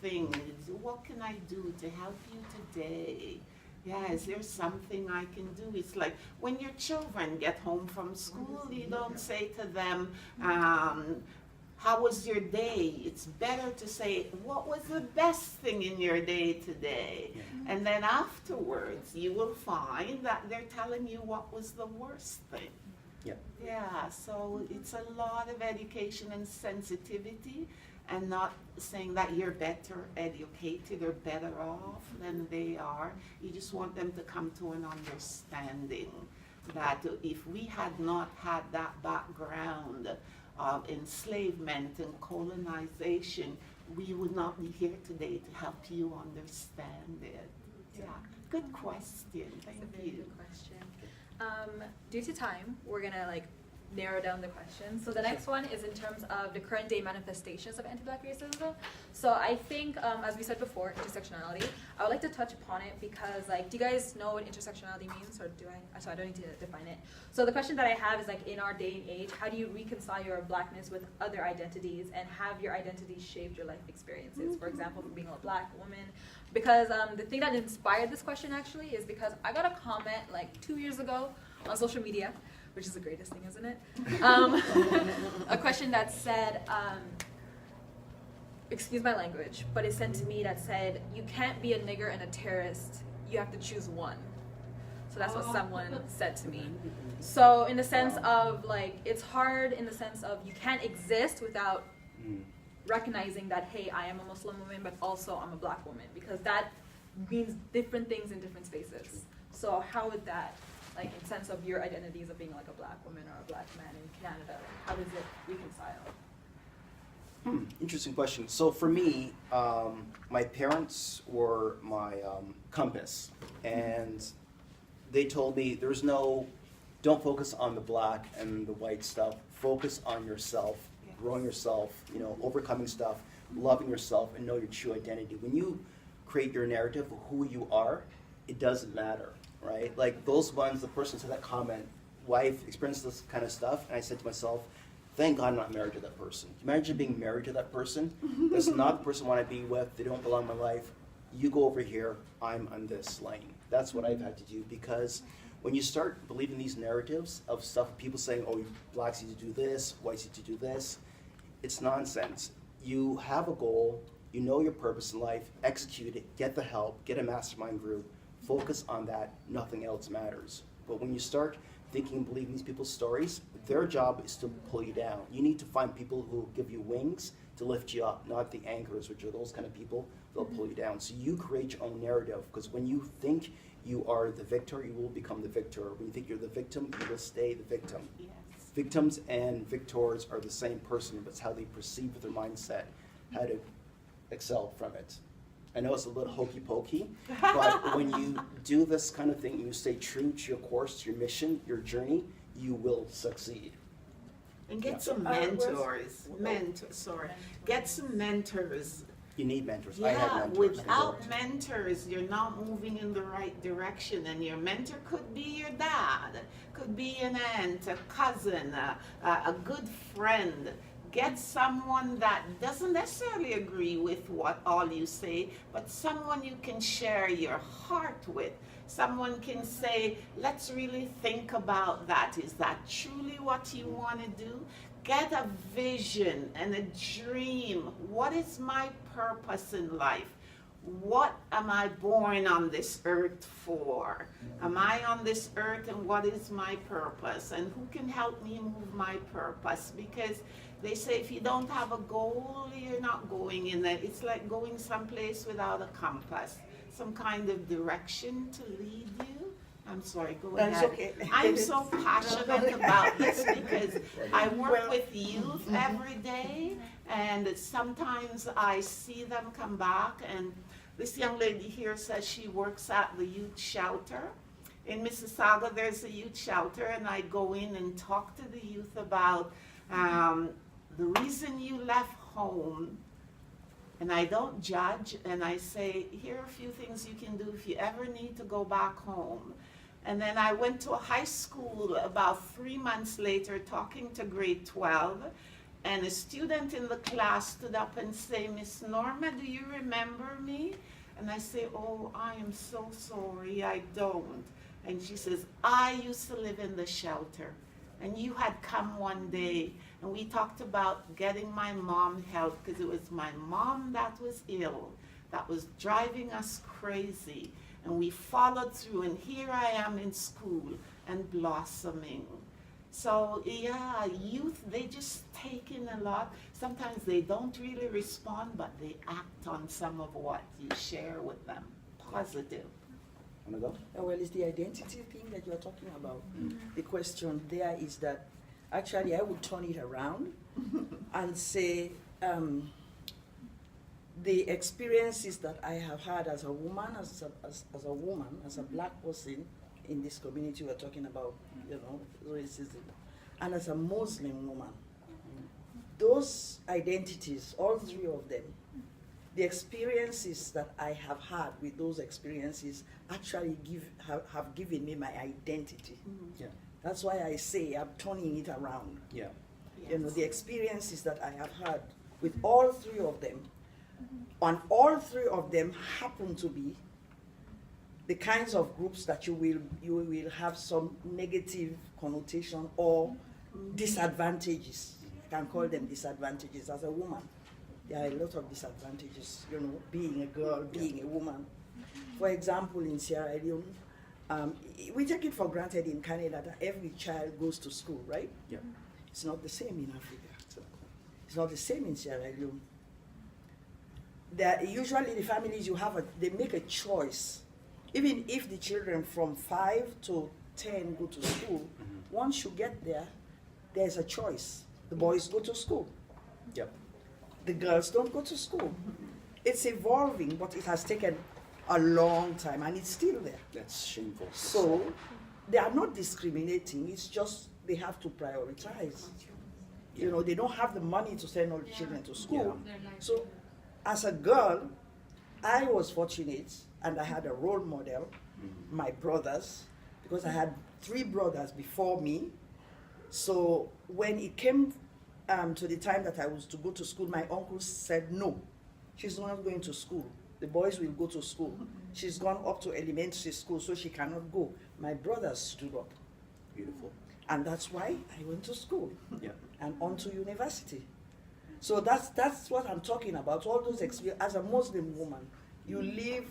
thing. It's, what can I do to help you today? Yeah, is there something I can do? It's like when your children get home from school, you don't say to them, how was your day? It's better to say, what was the best thing in your day today? Yeah. And then afterwards, you will find that they're telling you what was the worst thing. Yeah. Yeah, so it's a lot of education and sensitivity, and not saying that you're better educated or better off than they are. You just want them to come to an understanding that if we had not had that background of enslavement and colonization, we would not be here today to help you understand it. Yeah, good question. Thank That's a very you. good question. Due to time, we're gonna narrow down the questions. So the next one is in terms of the current day manifestations of anti-black racism. So I think, as we said before, intersectionality. I would like to touch upon it because, do you guys know what intersectionality means, or do I? So I don't need to define it. So the question that I have is, in our day and age, how do you reconcile your blackness with other identities, and have your identities shaped your life experiences? For example, being a black woman. Because the thing that inspired this question actually is because I got a comment 2 years ago on social media, which is the greatest thing, isn't it? A question that said, excuse my language, but it sent to me that said, you can't be a nigger and a terrorist, you have to choose one. So that's what someone said to me. So in the sense of it's hard in the sense of you can't exist without recognizing that, hey, I am a Muslim woman, but also I'm a black woman, because that means different things in different spaces. So how would that, in sense of your identities of being a black woman or a black man in Canada, how does it reconcile? Interesting question. So for me, my parents were my compass, and they told me don't focus on the black and the white stuff, focus on yourself, growing yourself, overcoming stuff, loving yourself, and know your true identity. When you create your narrative of who you are, it doesn't matter, right? Those ones, the person said that comment, wife experienced this kind of stuff, and I said to myself, thank God I'm not married to that person. Imagine being married to that person. That's not the person I want to be with. They don't belong in my life. You go over here, I'm on this lane. That's what I've had to do, because when you start believing these narratives of stuff, people saying, oh, blacks need to do this, whites need to do this, it's nonsense. You have a goal, you know your purpose in life, execute it, get the help, get a mastermind group, focus on that, nothing else matters. But when you start thinking and believing these people's stories, their job is to pull you down. You need to find people who give you wings to lift you up, not the anchors, which are those kind of people, they'll pull you down. So you create your own narrative, because when you think you are the victor, you will become the victor. When you think you're the victim, you will stay the victim. Yes. Victims and victors are the same person, but it's how they perceive their mindset, how to excel from it. I know it's a little hokey pokey, but when you do this kind of thing, you stay true to your course, your mission, your journey, you will succeed. And get some mentors. Get some mentors. You need mentors. Yeah, I had mentors. without mentors, you're not moving in the right direction. And your mentor could be your dad, could be an aunt, a cousin, a good friend. Get someone that doesn't necessarily agree with what all you say, but someone you can share your heart with. Someone can say, let's really think about that. Is that truly what you want to do? Get a vision and a dream. What is my purpose in life? What am I born on this earth for? Am I on this earth, and what is my purpose? And who can help me move my purpose? Because they say if you don't have a goal, you're not going in it. It's like going someplace without a compass, some kind of direction to lead you. I'm sorry, go ahead. That's okay. I'm so passionate about this because I work with youth every day, and sometimes I see them come back, and this young lady here says she works at the youth shelter. In Mississauga, there's a youth shelter, and I go in and talk to the youth about the reason you left home. And I don't judge, and I say, here are a few things you can do if you ever need to go back home. And then I went to a high school about 3 months later talking to grade 12, and a student in the class stood up and say, Miss Norma, do you remember me? And I say, oh, I am so sorry, I don't. And she says, I used to live in the shelter, and you had come one day, and we talked about getting my mom help, because it was my mom that was ill, that was driving us crazy. And we followed through, and here I am in school and blossoming. So yeah, youth, they just take in a lot. Sometimes they don't really respond, but they act on some of what you share with them. Positive. Wanna go? Well, it's the identity thing that you're talking about. The question there is that actually I would turn it around and say, the experiences that I have had as a woman, as a black person in this community we're talking about, racism, and as a Muslim woman, those identities, all three of them, the experiences that I have had with those experiences actually have given me my identity. Yeah. That's why I say I'm turning it around. Yeah. The experiences that I have had with all three of them, and all three of them happen to be the kinds of groups that you will have some negative connotation or disadvantages. I can call them disadvantages as a woman. There are a lot of disadvantages, being a girl, being a woman. For example, in Sierra Leone, we take it for granted in Canada that every child goes to school, right? Yeah. It's not the same in Africa. It's not the same in Sierra Leone. Usually the families they make a choice. Even if the children from 5 to 10 go to school, once you get there, there's a choice. The boys go to school. Yep. The girls don't go to school. It's evolving, but it has taken a long time, and it's still there. That's shameful. So they are not discriminating. It's just they have to prioritize. Yeah. They don't have the money to send all the children to school. They're like, So as a girl, I was fortunate, and I had a role model, my brothers, because I had 3 brothers before me. So when it came to the time that I was to go to school, my uncle said, no, she's not going to school. The boys will go to school. She's gone up to elementary school, so she cannot go. My brothers stood up. Beautiful. And that's why I went to school Yeah. and on to university. So that's what I'm talking about. All those experiences. As a Muslim woman, you live,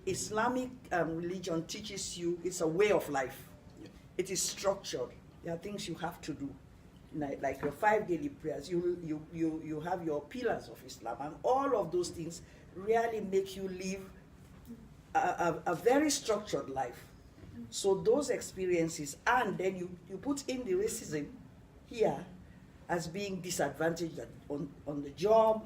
Islamic religion teaches you, it's a way of life. Yeah. It is structured. There are things you have to do. Like your 5 daily prayers, you have your pillars of Islam, and all of those things really make you live a very structured life. So those experiences, and then you put in the racism here as being disadvantaged on the job,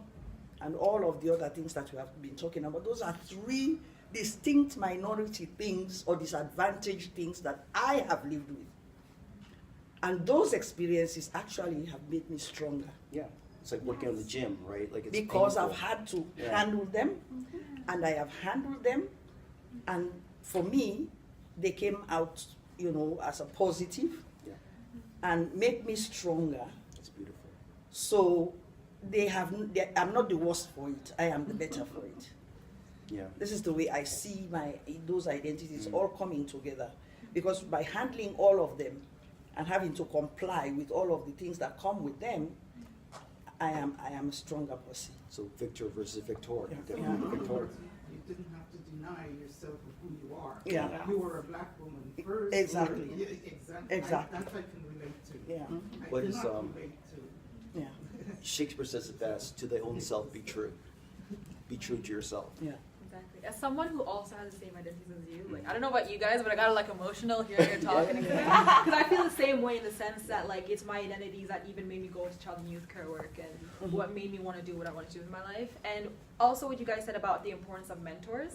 and all of the other things that we have been talking about. Those are 3 distinct minority things or disadvantaged things that I have lived with. And those experiences actually have made me stronger. Yeah. It's like working on the gym, right? Like it's Because painful. I've had to Yeah. handle them, and I have handled them, and for me, they came out, as a positive, Yeah. and made me stronger. That's beautiful. So I'm not the worst for it. I am the better for it. Yeah. This is the way I see those identities all coming together. Because by handling all of them and having to comply with all of the things that come with them, I am a stronger person. So Victor versus Victor. Yeah. In other words, you didn't have to deny yourself of who you are. Yeah. You were a black woman first. Exactly. Yeah, exactly. Exactly. That I can relate to. Yeah. I What is, cannot relate to. Yeah. Shakespeare says it best, to thy own self be true. Be true to yourself. Yeah. Exactly. As someone who also has the same identities as you, like I don't know about you guys, but I got like emotional hearing you talking because I feel the same way in the sense that like it's my identities that even made me go into child and youth care work and what made me want to do what I want to do in my life. And also what you guys said about the importance of mentors.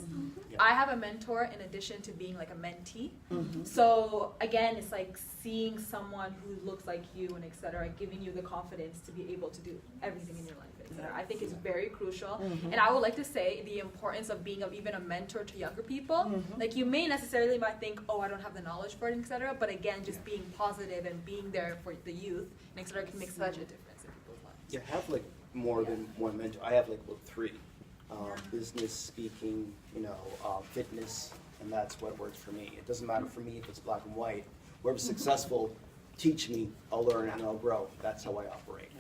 Yeah. I have a mentor in addition to being like a mentee. Mm-hmm. So again, it's like seeing someone who looks like you and etc., giving you the confidence to be able to do everything in your life, etc. I think it's very crucial. Mhm. And I would like to say the importance of being even a mentor to younger people. Mhm. Like you may necessarily might think, oh, I don't have the knowledge for it, etc. But again, just being positive and being there for the youth and etc. can make such a difference in people's lives. Yeah, I have like more than one mentor. I have like three. Business, speaking, fitness, and that's what works for me. It doesn't matter for me if it's black and white. Whoever's successful, teach me, I'll learn and I'll grow. That's how I operate.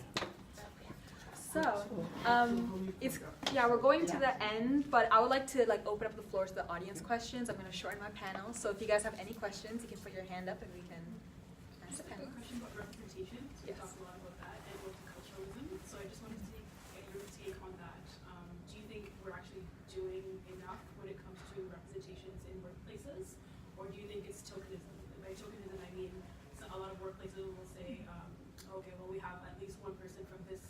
So, we're going to the end, but I would like to open up the floor to the audience questions. I'm going to shorten my panel, so if you guys have any questions, you can put your hand up and we can ask the I have panel. a question about representation. So Yes. we talked a lot about that and multiculturalism. So I just wanted to get your take on that. Do you think we're actually doing enough when it comes to representations in workplaces, or do you think it's tokenism? And by tokenism, I mean so a lot of workplaces will say, okay, well we have at least one person from this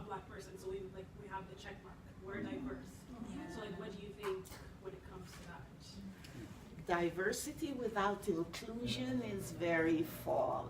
black person, so we have the check mark. We're diverse. So what do you think when it comes to that? Diversity without inclusion is very false.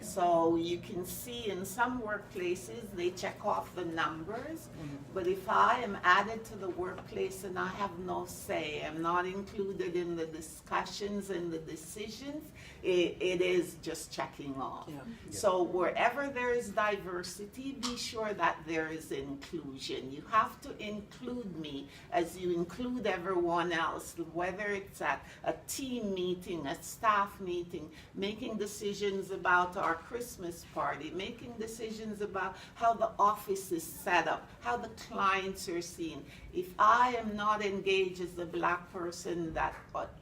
So you can see in some workplaces they check off the numbers, but if I am added to the workplace and I have no say, I'm not included in the discussions and the decisions, it is just checking off. Yeah. So wherever there is diversity, be sure that there is inclusion. You have to include me as you include everyone else, whether it's at a team meeting, a staff meeting, making decisions about our Christmas party, making decisions about how the office is set up, how the clients are seen. If I am not engaged as a black person that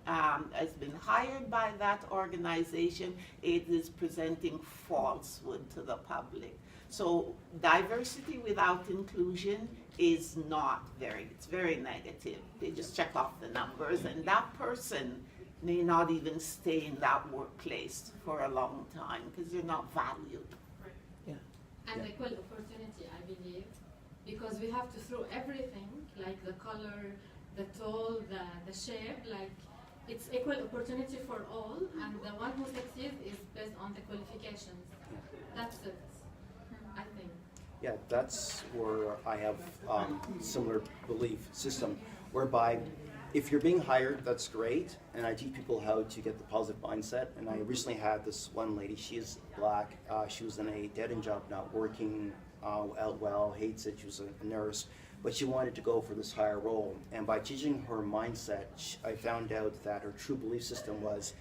has been hired by that organization, it is presenting falsehood to the public. So diversity without inclusion is not it's very negative. They just check off the numbers, and that person may not even stay in that workplace for a long time because they're not valued. And equal opportunity, I believe, because we have to throw everything, like the color, the tall, the shape, like it's equal opportunity for all, and the one who succeeds is based on the qualifications. That's it, I think. Yeah, that's where I have similar belief system, whereby if you're being hired, that's great, and I teach people how to get the positive mindset. And I recently had this one lady, she is black, she was in a dead-end job, not working out well, hates it, she was a nurse, but she wanted to go for this higher role. And by teaching her mindset, I found out that her true belief system was,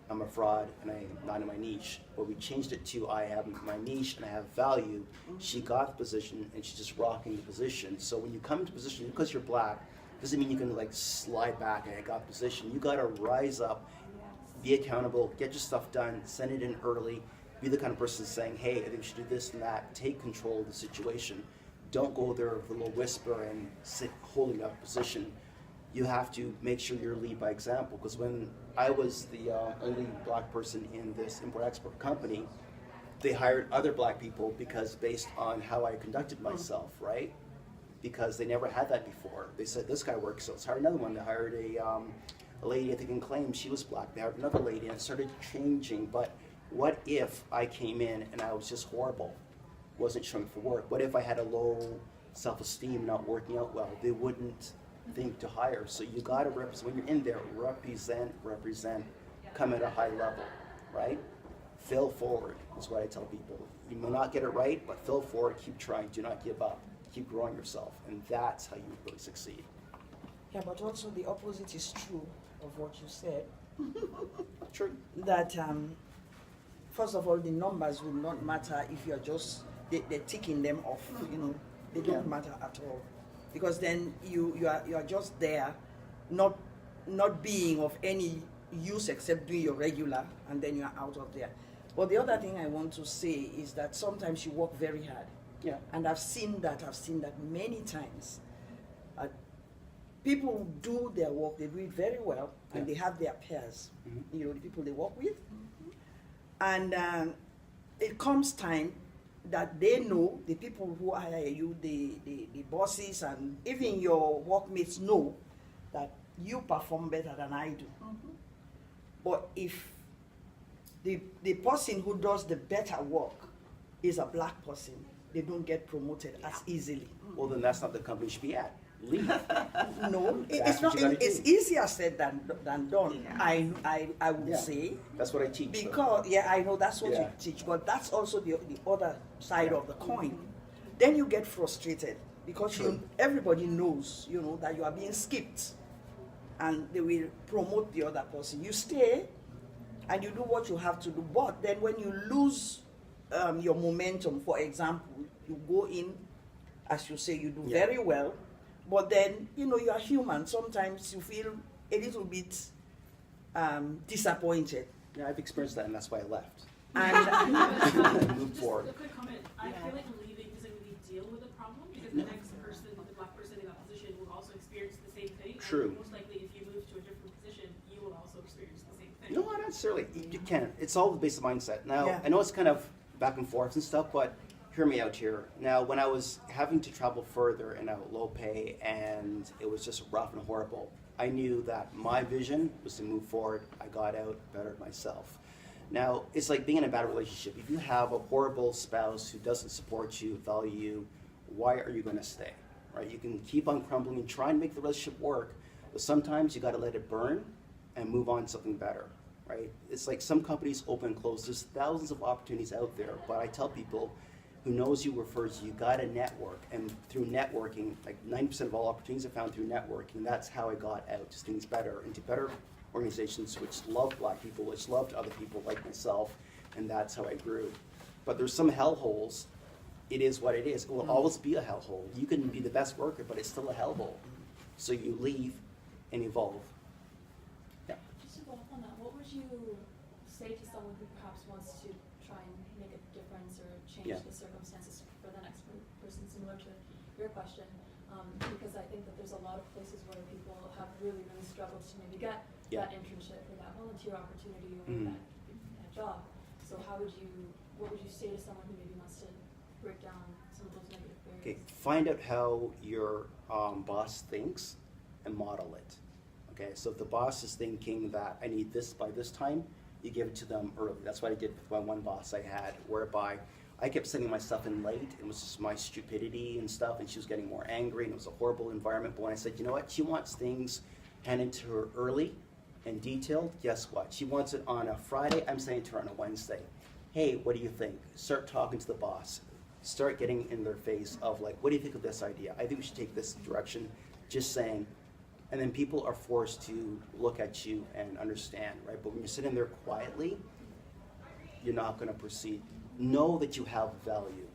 I'm a fraud and I'm not in my niche. But we changed it to, I have my niche and I have value. She got the position and she's just rocking the position. So when you come into position, because you're black, doesn't mean you can slide back and I got the position. You gotta rise up, be accountable, get your stuff done, send it in early, be the kind of person saying, hey, I think we should do this and that, take control of the situation. Don't go there with a little whisper and sit holding up position. You have to make sure you lead by example, because when I was the only black person in this import-export company, they hired other black people because based on how I conducted myself, right? Because they never had that before. They said, this guy works, so let's hire another one. They hired a lady, I think in claims, she was black. They hired another lady, and it started changing. But what if I came in and I was just horrible, wasn't showing for work? What if I had a low self-esteem, not working out well? They wouldn't think to hire. So you gotta represent, when you're in there, represent, come at a high level, right? fail forward is what I tell people. You may not get it right, but fail forward, keep trying, do not give up, keep growing yourself, and that's how you really succeed. Yeah, but also the opposite is true of what you said. True. That first of all, the numbers will not matter if you're just they're ticking them off. You know, they don't matter at all, because then you are just there, not being of any use except doing your regular, and then you are out of there. But the other thing I want to say is that sometimes you work very hard. Yeah. And I've seen that many times. People do their work, they do it very well, and they have their peers, you know, the people they work with. And it comes time that they know, the people who hire you, the bosses, and even your workmates know that you perform better than I do. But if the person who does the better work is a black person, they don't get promoted as easily. Well, then that's not the company you should be at. Leave. No, That's it's what not. you gotta It's do. easier said than done. I would Yeah. say, That's what I teach. though. because I know that's what Yeah. you teach, but that's also the other side of the coin. Then you get frustrated because True. everybody knows, you know, that you are being skipped, and they will promote the other person. You stay, and you do what you have to do. But then when you lose your momentum, for example, you go in, as you say, you do very well. But then, you know, you are human. Sometimes you feel a little bit disappointed. Yeah, I've experienced that, and that's why I left. And Moved Just forward. a quick comment. I feel like leaving doesn't really deal with the problem because the next person, the black person in that position, will also experience the same thing. True. And most likely, if you move to a different position, you will also experience the same thing. No, not necessarily. You can. It's all based on mindset. Now, Yeah. I know it's kind of back and forth and stuff, but hear me out here. Now, when I was having to travel further and out low pay, and it was just rough and horrible, I knew that my vision was to move forward. I got out, bettered myself. Now, it's like being in a bad relationship. If you have a horrible spouse who doesn't support you, value you, why are you going to stay? Right? You can keep on crumbling and try and make the relationship work, but sometimes you got to let it burn and move on to something better. Right? It's like some companies open and close. There's thousands of opportunities out there, but I tell people, who knows you refers you, got to network. And through networking, like 90% of all opportunities are found through networking. That's how I got out, just things better, into better organizations which love black people, which loved other people like myself, and that's how I grew. But there's some hellholes. It is what it is. It will always be a hellhole. You can be the best worker, but it's still a hellhole. So you leave and evolve. Yeah. Just to follow up on that, what would you say to someone who perhaps wants to try and make a difference or change the circumstances for the next person, similar to your question? Because I think that there's a lot of places where people have really, really struggled to maybe get that internship or that volunteer opportunity or that job. So what would you say to someone who maybe wants to break down some of those negative barriers? Okay, find out how your boss thinks and model it. Okay, so if the boss is thinking that I need this by this time, you give it to them early. That's what I did with my one boss I had, whereby I kept sending my stuff in late. It was just my stupidity and stuff, and she was getting more angry, and it was a horrible environment. But when I said, you know what, she wants things handed to her early and detailed, guess what? She wants it on a Friday, I'm sending it to her on a Wednesday. Hey, what do you think? Start talking to the boss. Start getting in their face of like, what do you think of this idea? I think we should take this direction. Just saying. And then people are forced to look at you and understand, right? But when you're sitting there quietly, you're not going to proceed. Know that you have value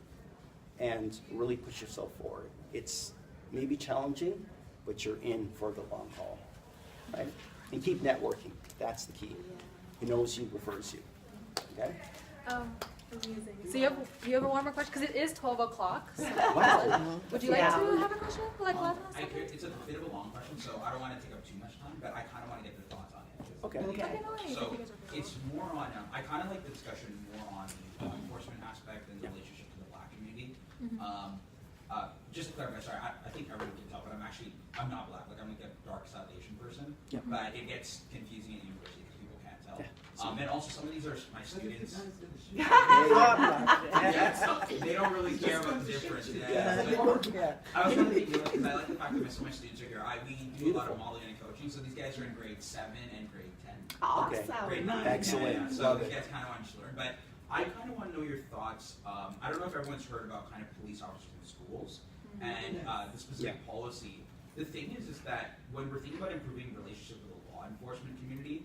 and really push yourself forward. It's maybe challenging, but you're in for the long haul, right? And keep networking. That's the key. Who knows you refers you, okay? Amazing. So you have a one more question? Because it is 12 o'clock. So Wow. would you like to have a question? Like last It's a bit of a long question, so I don't want to take up too much time, but I kind of want to get your thoughts on it. Okay. Okay, no worries. So I think it's okay. it's more on, I kind of like the discussion more on the law enforcement aspect and the relationship to the black community. Just to clarify, sorry, I think everyone can tell, but I'm not black. Like, I'm like a dark South Asian person. Yeah. But it gets confusing at university because people can't tell. Yeah. And also some of these are my students. Yeah. So they don't really care about the difference. Yeah. They don't care. I was trying to think, because I like the fact that some of my students are here. We do a lot of modeling and coaching, so these guys are in grade 7 and grade 10. Awesome. Great. Excellent. Yeah, so Love it. that's kind of what I just learned. But I kind of want to know your thoughts. I don't know if everyone's heard about kind of police officers in schools and the specific policy. The thing is that when we're thinking about improving relationships with the law enforcement community,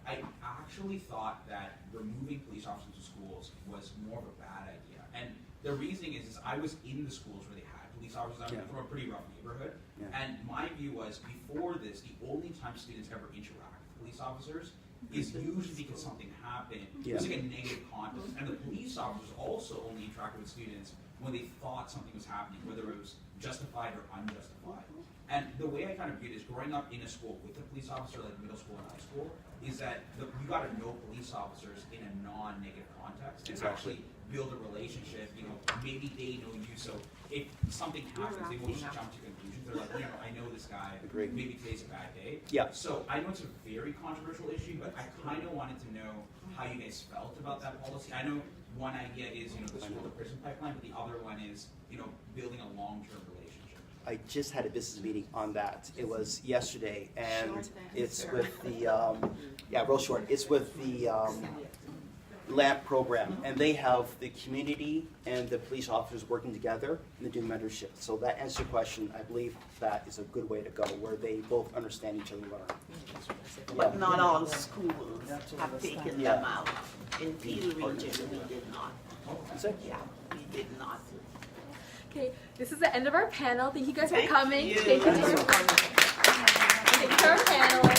I actually thought that removing police officers in schools was more of a bad idea. And the reasoning is I was in the schools where they had police officers. I'm from a pretty rough neighborhood. Yeah. And my view was, before this, the only time students ever interact with police officers is usually because something happened. It was like a negative context. And the police officers also only interacted with students when they thought something was happening, whether it was justified or unjustified. And the way I kind of viewed it is, growing up in a school with a police officer, like middle school and high school, is that you got to know police officers in a non-negative context and actually build a relationship. You know, maybe they know you, so if something happens, they won't just jump to conclusions. They're like, I know this guy. Agreed. Maybe today's a bad day. Yeah. So I know it's a very controversial issue, but I kind of wanted to know how you guys felt about that policy. I know one idea is, the school to prison pipeline, but the other one is, building a long-term relationship. I just had a business meeting on that. It was yesterday, and it's with the, real short. It's with the LAMP program, and they have the community and the police officers working together, and they do mentorship. So that answers your question. I believe that is a good way to go, where they both understand each other and learn. But not all schools have taken them out. In Peel region, we did not. That's it? Yeah, we did not. Okay, this is the end of our panel. Thank you guys for Thank coming. you. Thank you to our panelists.